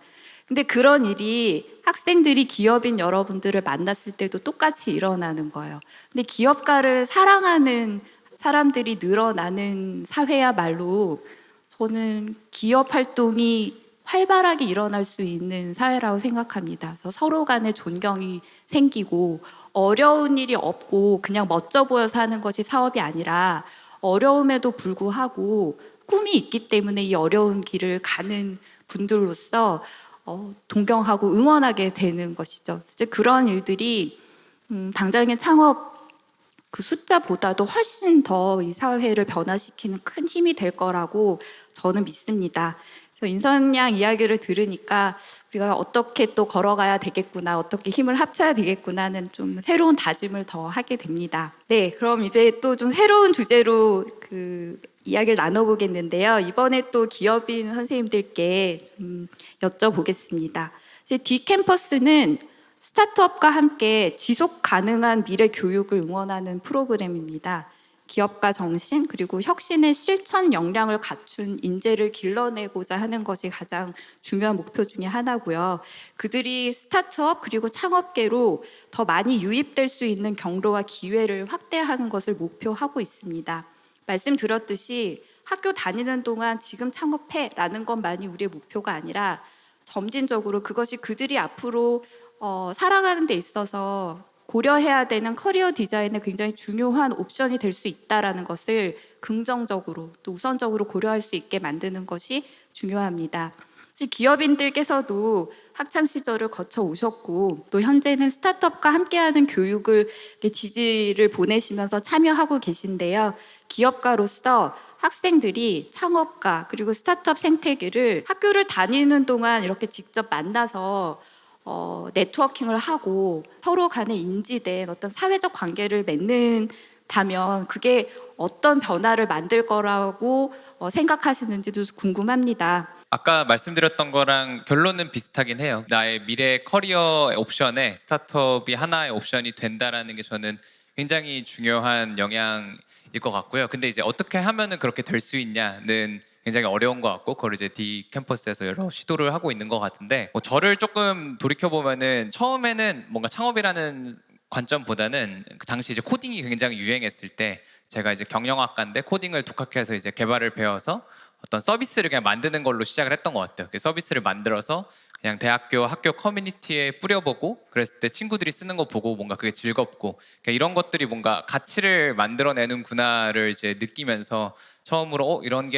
근데 그런 일이 학생들이 기업인 여러분들을 만났을 때도 똑같이 일어나는 거예요. 근데 기업가를 사랑하는 사람들이 늘어나는 사회야말로 저는 기업 활동이 활발하게 일어날 수 있는 사회라고 생각합니다. 그래서 서로 간에 존경이 생기고 어려운 일이 없고 그냥 멋져 보여서 하는 것이 사업이 아니라 어려움에도 불구하고 꿈이 있기 때문에 이 어려운 길을 가는 분들로서 동경하고 응원하게 되는 것이죠. 이제 그런 일들이 당장의 창업 그 숫자보다도 훨씬 더 이 사회를 변화시키는 큰 힘이 될 거라고 저는 믿습니다. 그래서 인선 양 이야기를 들으니까 우리가 어떻게 또 걸어가야 되겠구나, 어떻게 힘을 합쳐야 되겠구나는 좀 새로운 다짐을 더 하게 됩니다. 네, 그럼 이제 또 좀 새로운 주제로 이야기를 나눠보겠는데요. 이번에 또 기업인 선생님들께 좀 여쭤보겠습니다. 이제 D캠퍼스는 스타트업과 함께 지속 가능한 미래 교육을 응원하는 프로그램입니다. 기업가 정신 그리고 혁신의 실천 역량을 갖춘 인재를 길러내고자 하는 것이 가장 중요한 목표 중에 하나고요. 그들이 스타트업 그리고 창업계로 더 많이 유입될 수 있는 경로와 기회를 확대하는 것을 목표하고 있습니다. 말씀드렸듯이 학교 다니는 동안 지금 창업해라는 것만이 우리의 목표가 아니라 점진적으로 그것이 그들이 앞으로 살아가는 데 있어서 고려해야 되는 커리어 디자인에 굉장히 중요한 옵션이 될 수 있다는 것을 긍정적으로 또 우선적으로 고려할 수 있게 만드는 것이 중요합니다. 기업인들께서도 학창 시절을 거쳐 오셨고 또 현재는 스타트업과 함께하는 교육을 지지를 보내시면서 참여하고 계신데요. 기업가로서 학생들이 창업가 그리고 스타트업 생태계를 학교를 다니는 동안 이렇게 직접 만나서 네트워킹을 하고 서로 간에 인지된 어떤 사회적 관계를 맺는다면 그게 어떤 변화를 만들 거라고 생각하시는지도 궁금합니다. 아까 말씀드렸던 거랑 결론은 비슷하긴 해요. 나의 미래 커리어 옵션에 스타트업이 하나의 옵션이 된다라는 게 저는 굉장히 중요한 영향일 것 같고요. 근데 이제 어떻게 하면은 그렇게 될 수 있냐는 굉장히 어려운 것 같고 그걸 이제 D 캠퍼스에서 여러 시도를 하고 있는 것 같은데 저를 조금 돌이켜 보면은 처음에는 뭔가 창업이라는 관점보다는 그 당시 이제 코딩이 굉장히 유행했을 때 제가 이제 경영학과인데 코딩을 독학해서 이제 개발을 배워서 어떤 서비스를 그냥 만드는 걸로 시작을 했던 것 같아요. 그 서비스를 만들어서 그냥 대학교 학교 커뮤니티에 뿌려보고 그랬을 때 친구들이 쓰는 거 보고 뭔가 그게 즐겁고 그러니까 이런 것들이 뭔가 가치를 만들어내는구나를 이제 느끼면서 처음으로 이런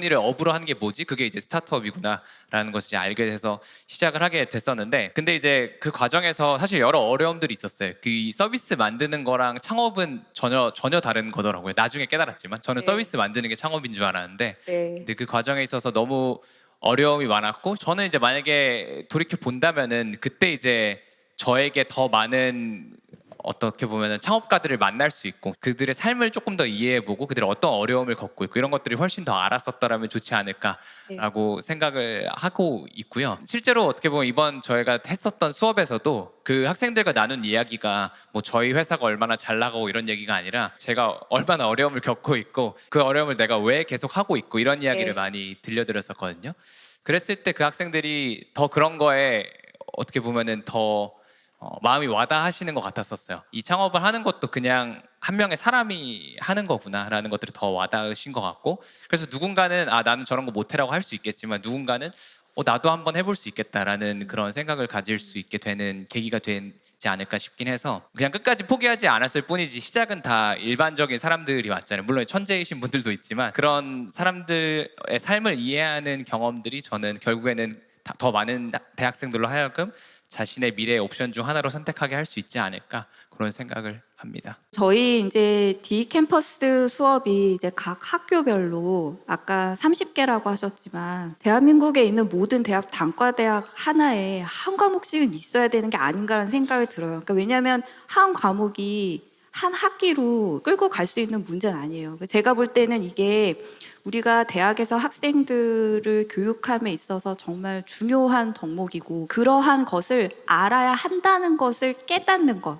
일을 업으로 하는 게 뭐지? 그게 이제 스타트업이구나라는 것을 이제 알게 돼서 시작을 하게 됐었는데 근데 이제 그 과정에서 사실 여러 어려움들이 있었어요. 그 서비스 만드는 거랑 창업은 전혀 다른 거더라고요. 나중에 깨달았지만 저는 네. 서비스 만드는 게 창업인 줄 알았는데 네. 근데 그 과정에 있어서 너무 어려움이 많았고 저는 이제 만약에 돌이켜 본다면은 그때 이제 저에게 더 많은 어떻게 보면은 창업가들을 만날 수 있고 그들의 삶을 조금 더 이해해보고 그들이 어떤 어려움을 겪고 있고 이런 것들이 훨씬 더 알았었더라면 좋지 않을까라고 생각을 하고 있고요. 실제로 어떻게 보면 이번 저희가 했었던 수업에서도 그 학생들과 나눈 이야기가 뭐 저희 회사가 얼마나 잘 나가고 이런 얘기가 아니라 제가 얼마나 어려움을 겪고 있고 그 어려움을 내가 왜 계속 하고 있고 이런 이야기를 많이 들려드렸었거든요. 그랬을 때 그 학생들이 더 그런 거에 어떻게 보면은 더 마음이 와닿으시는 것 같았었어요. 이 창업을 하는 것도 그냥 한 명의 사람이 하는 거구나라는 것들이 더 와닿으신 것 같고 그래서 누군가는 나는 저런 거 못해라고 할 수 있겠지만 누군가는 나도 한번 해볼 수 있겠다라는 그런 생각을 가질 수 있게 되는 계기가 되지 않을까 싶긴 해서 그냥 끝까지 포기하지 않았을 뿐이지 시작은 다 일반적인 사람들이 왔잖아요. 물론 천재이신 분들도 있지만 그런 사람들의 삶을 이해하는 경험들이 저는 결국에는 더 많은 대학생들로 하여금 자신의 미래의 옵션 중 하나로 선택하게 할 수 있지 않을까 그런 생각을 합니다. 저희 이제 D 캠퍼스 수업이 이제 각 학교별로 아까 30개라고 하셨지만 대한민국에 있는 모든 대학 단과대학 하나에 한 과목씩은 있어야 되는 게 아닌가라는 생각이 들어요. 그러니까 왜냐하면 한 과목이 한 학기로 끌고 갈 수 있는 문제는 아니에요. 제가 볼 때는 이게 우리가 대학에서 학생들을 교육함에 있어서 정말 중요한 덕목이고 그러한 것을 알아야 한다는 것을 깨닫는 것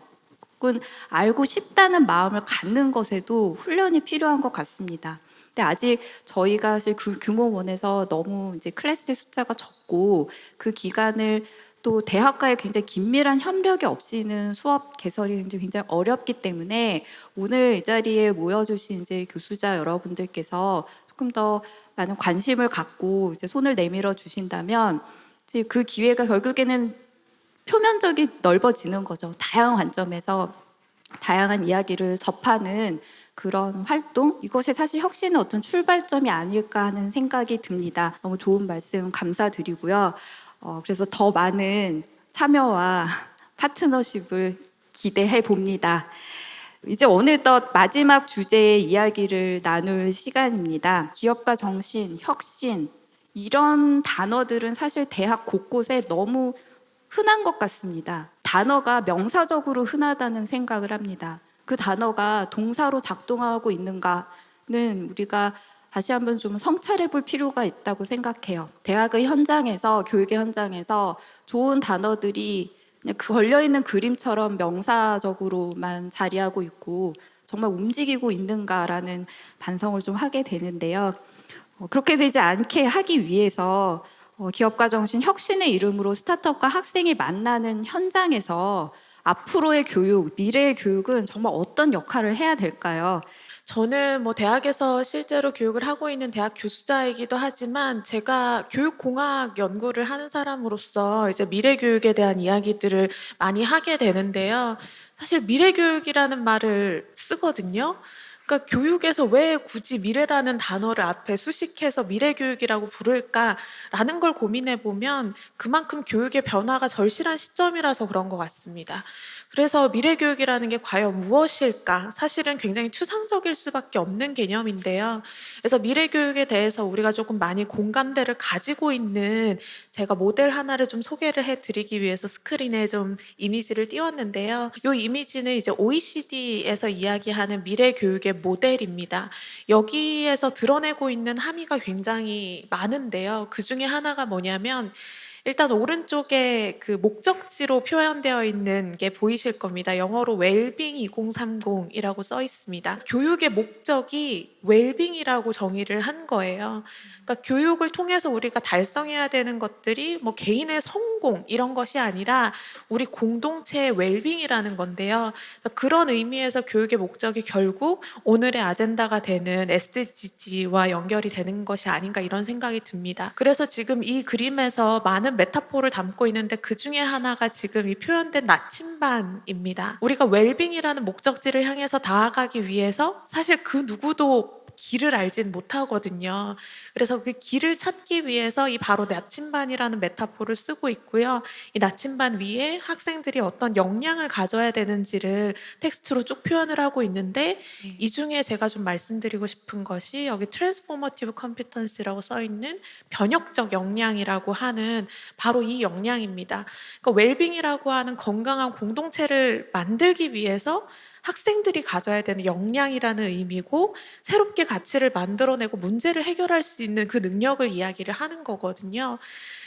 혹은 알고 싶다는 마음을 갖는 것에도 훈련이 필요한 것 같습니다. 근데 아직 저희가 사실 규모원에서 너무 이제 클래스의 숫자가 적고 그 기간을 또 대학과의 굉장히 긴밀한 협력이 없이는 수업 개설이 굉장히 어렵기 때문에 오늘 이 자리에 모여주신 이제 교수자 여러분들께서 조금 더 많은 관심을 갖고 이제 손을 내밀어 주신다면 이제 그 기회가 결국에는 표면적이 넓어지는 거죠. 다양한 관점에서 다양한 이야기를 접하는 그런 활동, 이것이 사실 혁신의 어떤 출발점이 아닐까 하는 생각이 듭니다. 너무 좋은 말씀 감사드리고요. 그래서 더 많은 참여와 파트너십을 기대해 봅니다. 이제 어느덧 마지막 주제의 이야기를 나눌 시간입니다. 기업가 정신, 혁신, 이런 단어들은 사실 대학 곳곳에 너무 흔한 것 같습니다. 단어가 명사적으로 흔하다는 생각을 합니다. 그 단어가 동사로 작동하고 있는가는 우리가 다시 한번 좀 성찰해 볼 필요가 있다고 생각해요. 대학의 현장에서, 교육의 현장에서 좋은 단어들이 그냥 걸려있는 그림처럼 명사적으로만 자리하고 있고 정말 움직이고 있는가라는 반성을 좀 하게 되는데요. 그렇게 되지 않게 하기 위해서 기업가 정신 혁신의 이름으로 스타트업과 학생이 만나는 현장에서 앞으로의 교육, 미래의 교육은 정말 어떤 역할을 해야 될까요? 저는 뭐 대학에서 실제로 교육을 하고 있는 대학 교수자이기도 하지만 제가 교육공학 연구를 하는 사람으로서 이제 미래 교육에 대한 이야기들을 많이 하게 되는데요. 사실 미래 교육이라는 말을 쓰거든요. 그러니까 교육에서 왜 굳이 미래라는 단어를 앞에 수식해서 미래 교육이라고 부를까라는 걸 고민해 보면 그만큼 교육의 변화가 절실한 시점이라서 그런 것 같습니다. 그래서 미래 교육이라는 게 과연 무엇일까? 사실은 굉장히 추상적일 수밖에 없는 개념인데요. 그래서 미래 교육에 대해서 우리가 조금 많이 공감대를 가지고 있는 제가 모델 하나를 좀 소개를 해드리기 위해서 스크린에 좀 이미지를 띄웠는데요. 이 이미지는 이제 OECD에서 이야기하는 미래 교육의 모델입니다. 여기에서 드러내고 있는 함의가 굉장히 많은데요. 그 중에 하나가 뭐냐면 일단 오른쪽에 그 목적지로 표현되어 있는 게 보이실 겁니다. 영어로 웰빙 2030이라고 써 있습니다. 교육의 목적이 웰빙이라고 정의를 한 거예요. 그러니까 교육을 통해서 우리가 달성해야 되는 것들이 뭐 개인의 성공 이런 것이 아니라 우리 공동체의 웰빙이라는 건데요. 그런 의미에서 교육의 목적이 결국 오늘의 아젠다가 되는 SDG와 연결이 되는 것이 아닌가 이런 생각이 듭니다. 그래서 지금 이 그림에서 많은 메타포를 담고 있는데 그 중에 하나가 지금 이 표현된 나침반입니다. 우리가 웰빙이라는 목적지를 향해서 나아가기 위해서 사실 그 누구도 길을 알진 못하거든요. 그래서 그 길을 찾기 위해서 이 바로 나침반이라는 메타포를 쓰고 있고요. 이 나침반 위에 학생들이 어떤 역량을 가져야 되는지를 텍스트로 쭉 표현을 하고 있는데 이 중에 제가 좀 말씀드리고 싶은 것이 여기 트랜스포머티브 컴피턴시라고 써 있는 변혁적 역량이라고 하는 바로 이 역량입니다. 그러니까 웰빙이라고 하는 건강한 공동체를 만들기 위해서 학생들이 가져야 되는 역량이라는 의미고 새롭게 가치를 만들어내고 문제를 해결할 수 있는 그 능력을 이야기를 하는 거거든요.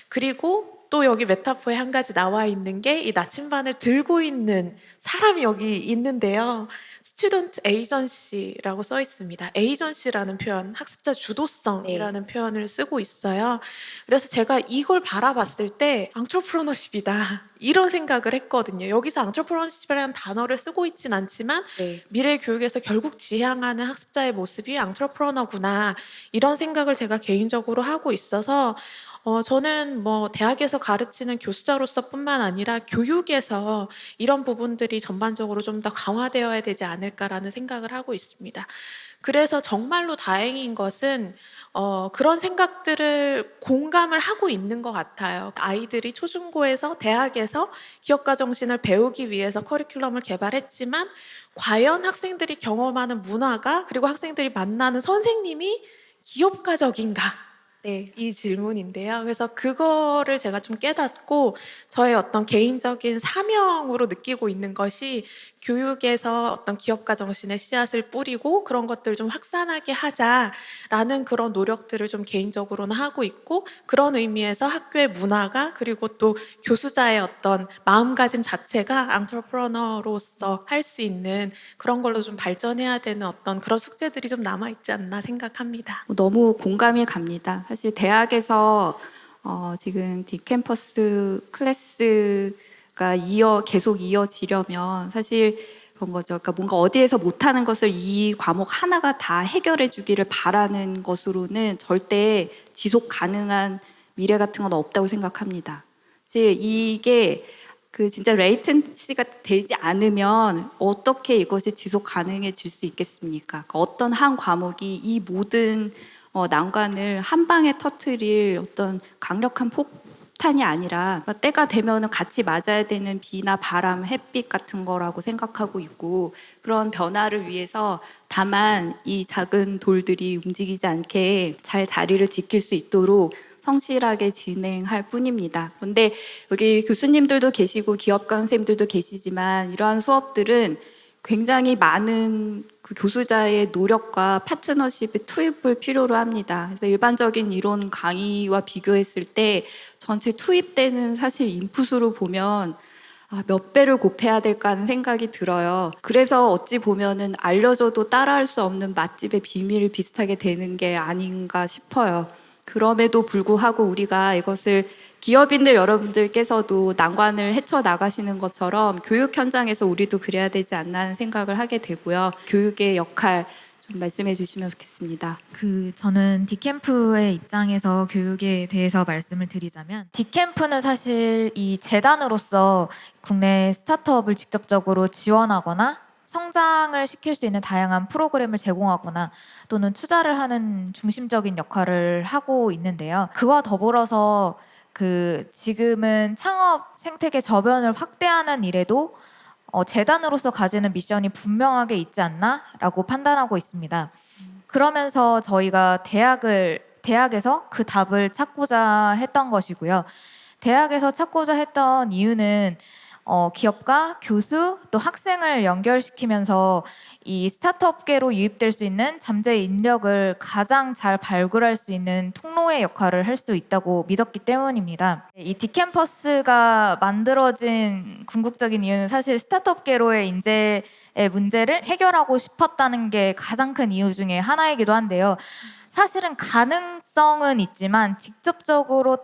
그리고 또 여기 메타포에 한 가지 나와 있는 게 이 나침반을 들고 있는 사람이 여기 있는데요. 스튜던트 에이전시라고 써 있습니다. 에이전시라는 표현, 학습자 주도성이라는 표현을 쓰고 있어요. 그래서 제가 이걸 바라봤을 때 앙트로프러너십이다 이런 생각을 했거든요. 여기서 앙트로프러너십이라는 단어를 쓰고 있진 않지만 미래 교육에서 결국 지향하는 학습자의 모습이 앙트로프러너구나 이런 생각을 제가 개인적으로 하고 있어서 저는 뭐 대학에서 가르치는 교수자로서뿐만 아니라 교육에서 이런 부분들이 전반적으로 좀 더 강화되어야 되지 않을까라는 생각을 하고 있습니다. 그래서 정말로 다행인 것은 그런 생각들을 공감을 하고 있는 것 같아요. 아이들이 초중고에서 대학에서 기업가 정신을 배우기 위해서 커리큘럼을 개발했지만 과연 학생들이 경험하는 문화가 그리고 학생들이 만나는 선생님이 기업가적인가? 이 질문인데요. 그래서 그거를 제가 좀 깨닫고 저의 어떤 개인적인 사명으로 느끼고 있는 것이 교육에서 어떤 기업가 정신의 씨앗을 뿌리고 그런 것들을 좀 확산하게 하자라는 그런 노력들을 좀 개인적으로는 하고 있고 그런 의미에서 학교의 문화가 그리고 또 교수자의 어떤 마음가짐 자체가 앙트로프러너로서 할 수 있는 그런 걸로 좀 발전해야 되는 어떤 그런 숙제들이 좀 남아있지 않나 생각합니다. 너무 공감이 갑니다. 사실 대학에서 지금 디캠퍼스 클래스가 계속 이어지려면 사실 그런 거죠. 그러니까 뭔가 어디에서 못하는 것을 이 과목 하나가 다 해결해 주기를 바라는 것으로는 절대 지속 가능한 미래 같은 건 없다고 생각합니다. 이게 진짜 레이텐시가 되지 않으면 어떻게 이것이 지속 가능해질 수 있겠습니까? 그러니까 어떤 한 과목이 이 모든 난관을 한 방에 터뜨릴 어떤 강력한 폭탄이 아니라 때가 되면 같이 맞아야 되는 비나 바람, 햇빛 같은 거라고 생각하고 있고 그런 변화를 위해서 다만 이 작은 돌들이 움직이지 않게 잘 자리를 지킬 수 있도록 성실하게 진행할 뿐입니다. 그런데 여기 교수님들도 계시고 기업 강사님들도 계시지만 이러한 수업들은 굉장히 많은 그 교수자의 노력과 파트너십의 투입을 필요로 합니다. 그래서 일반적인 이론 강의와 비교했을 때 전체 투입되는 사실 인풋으로 보면 몇 배를 곱해야 될까 하는 생각이 들어요. 그래서 어찌 보면은 알려줘도 따라할 수 없는 맛집의 비밀 비슷하게 되는 게 아닌가 싶어요. 그럼에도 불구하고 우리가 이것을 기업인들 여러분들께서도 난관을 헤쳐나가시는 것처럼 교육 현장에서 우리도 그래야 되지 않나 하는 생각을 하게 되고요. 교육의 역할 좀 말씀해 주시면 좋겠습니다. 저는 디캠프의 입장에서 교육에 대해서 말씀을 드리자면 디캠프는 사실 이 재단으로서 국내 스타트업을 직접적으로 지원하거나 성장을 시킬 수 있는 다양한 프로그램을 제공하거나 또는 투자를 하는 중심적인 역할을 하고 있는데요. 그와 더불어서 지금은 창업 생태계 저변을 확대하는 일에도 재단으로서 가지는 미션이 분명하게 있지 않나라고 판단하고 있습니다. 그러면서 저희가 대학에서 그 답을 찾고자 했던 것이고요. 대학에서 찾고자 했던 이유는 기업가, 교수, 또 학생을 연결시키면서 이 스타트업계로 유입될 수 있는 잠재 인력을 가장 잘 발굴할 수 있는 통로의 역할을 할 수 있다고 믿었기 때문입니다. 이 디캠퍼스가 만들어진 궁극적인 이유는 사실 스타트업계로의 인재의 문제를 해결하고 싶었다는 게 가장 큰 이유 중에 하나이기도 한데요. 사실은 가능성은 있지만 직접적으로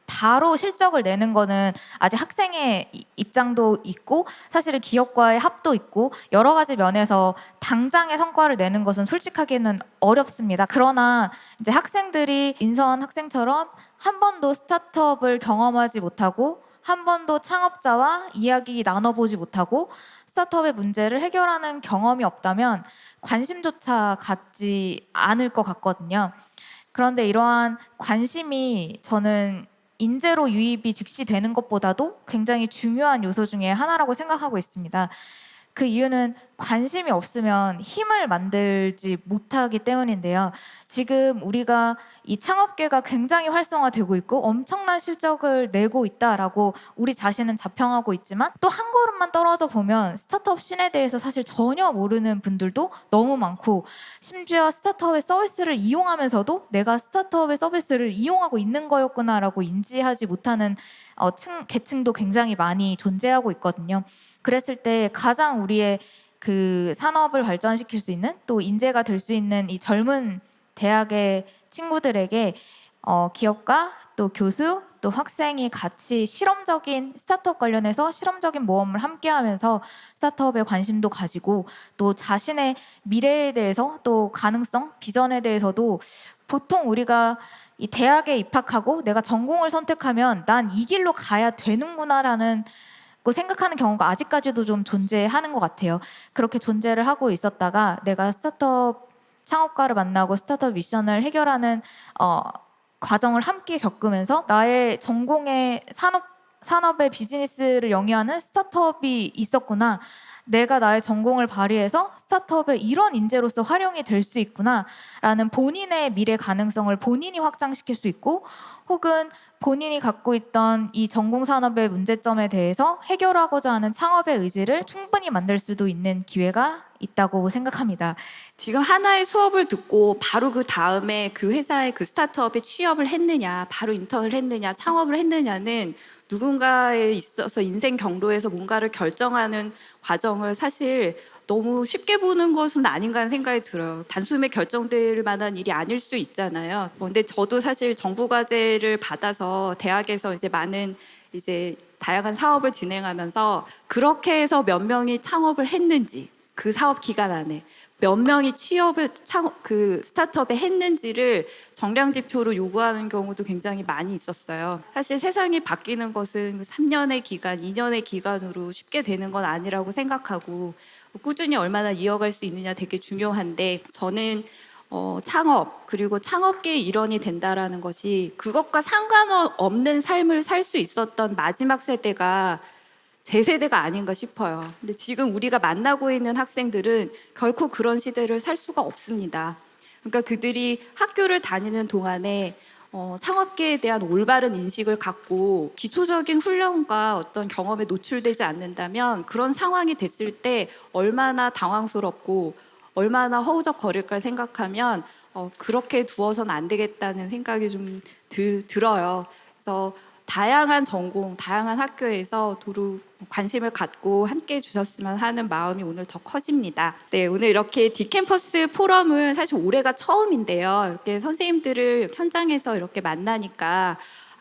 바로 실적을 내는 거는 아직 학생의 입장도 있고 사실은 기업과의 합도 있고 여러 가지 면에서 당장의 성과를 내는 것은 솔직하게는 어렵습니다. 그러나 이제 학생들이 인선 학생처럼 한 번도 스타트업을 경험하지 못하고 한 번도 창업자와 이야기 나눠보지 못하고 스타트업의 문제를 해결하는 경험이 없다면 관심조차 갖지 않을 것 같거든요. 그런데 이러한 관심이 저는 인재로 유입이 즉시 되는 것보다도 굉장히 중요한 요소 중에 하나라고 생각하고 있습니다. 그 이유는 관심이 없으면 힘을 만들지 못하기 때문인데요. 지금 우리가 이 창업계가 굉장히 활성화되고 있고 엄청난 실적을 내고 있다라고 우리 자신은 자평하고 있지만 또 한 걸음만 떨어져 보면 스타트업 씬에 대해서 사실 전혀 모르는 분들도 너무 많고 심지어 스타트업의 서비스를 이용하면서도 내가 스타트업의 서비스를 이용하고 있는 거였구나라고 인지하지 못하는 계층도 굉장히 많이 존재하고 있거든요. 그랬을 때 가장 우리의 그 산업을 발전시킬 수 있는 또 인재가 될 수 있는 이 젊은 대학의 친구들에게 기업가 또 교수 또 학생이 같이 실험적인 스타트업 관련해서 실험적인 모험을 함께하면서 스타트업에 관심도 가지고 또 자신의 미래에 대해서 또 가능성, 비전에 대해서도 보통 우리가 이 대학에 입학하고 내가 전공을 선택하면 난 이 길로 가야 되는구나라는 생각하는 경우가 아직까지도 좀 존재하는 것 같아요. 그렇게 존재를 하고 있었다가 내가 스타트업 창업가를 만나고 스타트업 미션을 해결하는 과정을 함께 겪으면서 나의 전공의 산업의 비즈니스를 영위하는 스타트업이 있었구나. 내가 나의 전공을 발휘해서 스타트업의 이런 인재로서 활용이 될 수 있구나라는 본인의 미래 가능성을 본인이 확장시킬 수 있고 혹은 본인이 갖고 있던 이 전공 산업의 문제점에 대해서 해결하고자 하는 창업의 의지를 충분히 만들 수도 있는 기회가 있다고 생각합니다. 지금 하나의 수업을 듣고 바로 그 다음에 그 회사의 그 스타트업에 취업을 했느냐, 바로 인턴을 했느냐, 창업을 했느냐는 누군가에 있어서 인생 경로에서 뭔가를 결정하는 과정을 사실 너무 쉽게 보는 것은 아닌가 하는 생각이 들어요. 단숨에 결정될 만한 일이 아닐 수 있잖아요. 근데 저도 사실 정부 과제를 받아서 대학에서 이제 많은 다양한 사업을 진행하면서 그렇게 해서 몇 명이 창업을 했는지 그 사업 기간 안에 몇 명이 취업을 그 스타트업에 했는지를 정량 지표로 요구하는 경우도 굉장히 많이 있었어요. 사실 세상이 바뀌는 것은 3년의 기간, 2년의 기간으로 쉽게 되는 건 아니라고 생각하고 꾸준히 얼마나 이어갈 수 있느냐 되게 중요한데 저는 창업 그리고 창업계의 일원이 된다라는 것이 그것과 상관없는 삶을 살 수 있었던 마지막 세대가 제 세대가 아닌가 싶어요. 근데 지금 우리가 만나고 있는 학생들은 결코 그런 시대를 살 수가 없습니다. 그러니까 그들이 학교를 다니는 동안에 창업계에 대한 올바른 인식을 갖고 기초적인 훈련과 어떤 경험에 노출되지 않는다면 그런 상황이 됐을 때 얼마나 당황스럽고 얼마나 허우적거릴까 생각하면 그렇게 두어서는 안 되겠다는 생각이 좀 들어요. 그래서 다양한 전공, 다양한 학교에서 도로 관심을 갖고 함께 해주셨으면 하는 마음이 오늘 더 커집니다. 네, 오늘 이렇게 디캠퍼스 포럼은 사실 올해가 처음인데요. 이렇게 선생님들을 현장에서 이렇게 만나니까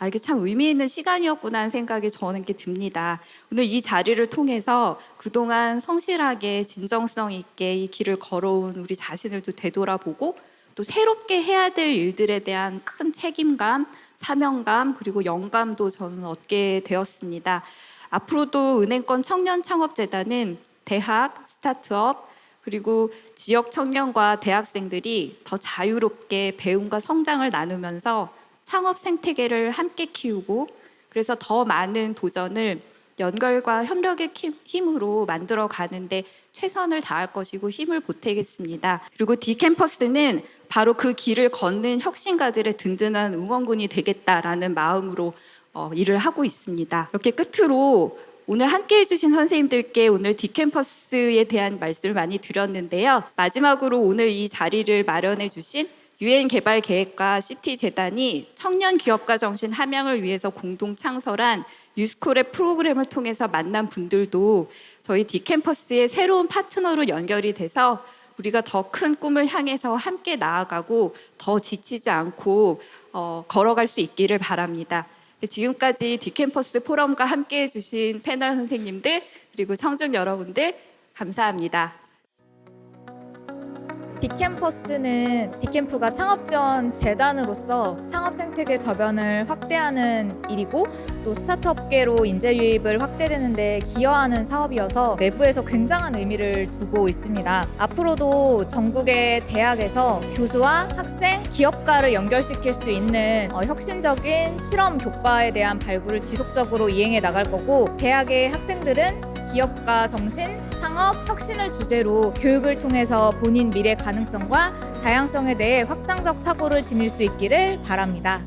이게 참 의미 있는 시간이었구나 하는 생각이 저는 이렇게 듭니다. 오늘 이 자리를 통해서 그동안 성실하게 진정성 있게 이 길을 걸어온 우리 자신을 또 되돌아보고 또 새롭게 해야 될 일들에 대한 큰 책임감, 사명감 그리고 영감도 저는 얻게 되었습니다. 앞으로도 은행권 청년창업재단은 대학, 스타트업 그리고 지역 청년과 대학생들이 더 자유롭게 배움과 성장을 나누면서 창업 생태계를 함께 키우고 그래서 더 많은 도전을 연결과 협력의 힘으로 만들어 가는데 최선을 다할 것이고 힘을 보태겠습니다. 그리고 디캠퍼스는 바로 그 길을 걷는 혁신가들의 든든한 응원군이 되겠다라는 마음으로 일을 하고 있습니다. 이렇게 끝으로 오늘 함께 해주신 선생님들께 오늘 디캠퍼스에 대한 말씀을 많이 드렸는데요. 마지막으로 오늘 이 자리를 마련해 주신 UN 개발 계획과 시티 재단이 청년 기업가 정신 함양을 위해서 공동 창설한 유스콜의 프로그램을 통해서 만난 분들도 저희 디캠퍼스의 새로운 파트너로 연결이 돼서 우리가 더 큰 꿈을 향해서 함께 나아가고 더 지치지 않고 걸어갈 수 있기를 바랍니다. 지금까지 디캠퍼스 포럼과 함께 해주신 패널 선생님들 그리고 청중 여러분들 감사합니다. 디캠프가 창업지원 재단으로서 창업 생태계 저변을 확대하는 일이고 또 스타트업계로 인재 유입을 확대되는데 기여하는 사업이어서 내부에서 굉장한 의미를 두고 있습니다. 앞으로도 전국의 대학에서 교수와 학생, 기업가를 연결시킬 수 있는 혁신적인 실험 교과에 대한 발굴을 지속적으로 이행해 나갈 거고 대학의 학생들은 기업가 정신, 창업, 혁신을 주제로 교육을 통해서 본인 미래 가능성과 다양성에 대해 확장적 사고를 지닐 수 있기를 바랍니다.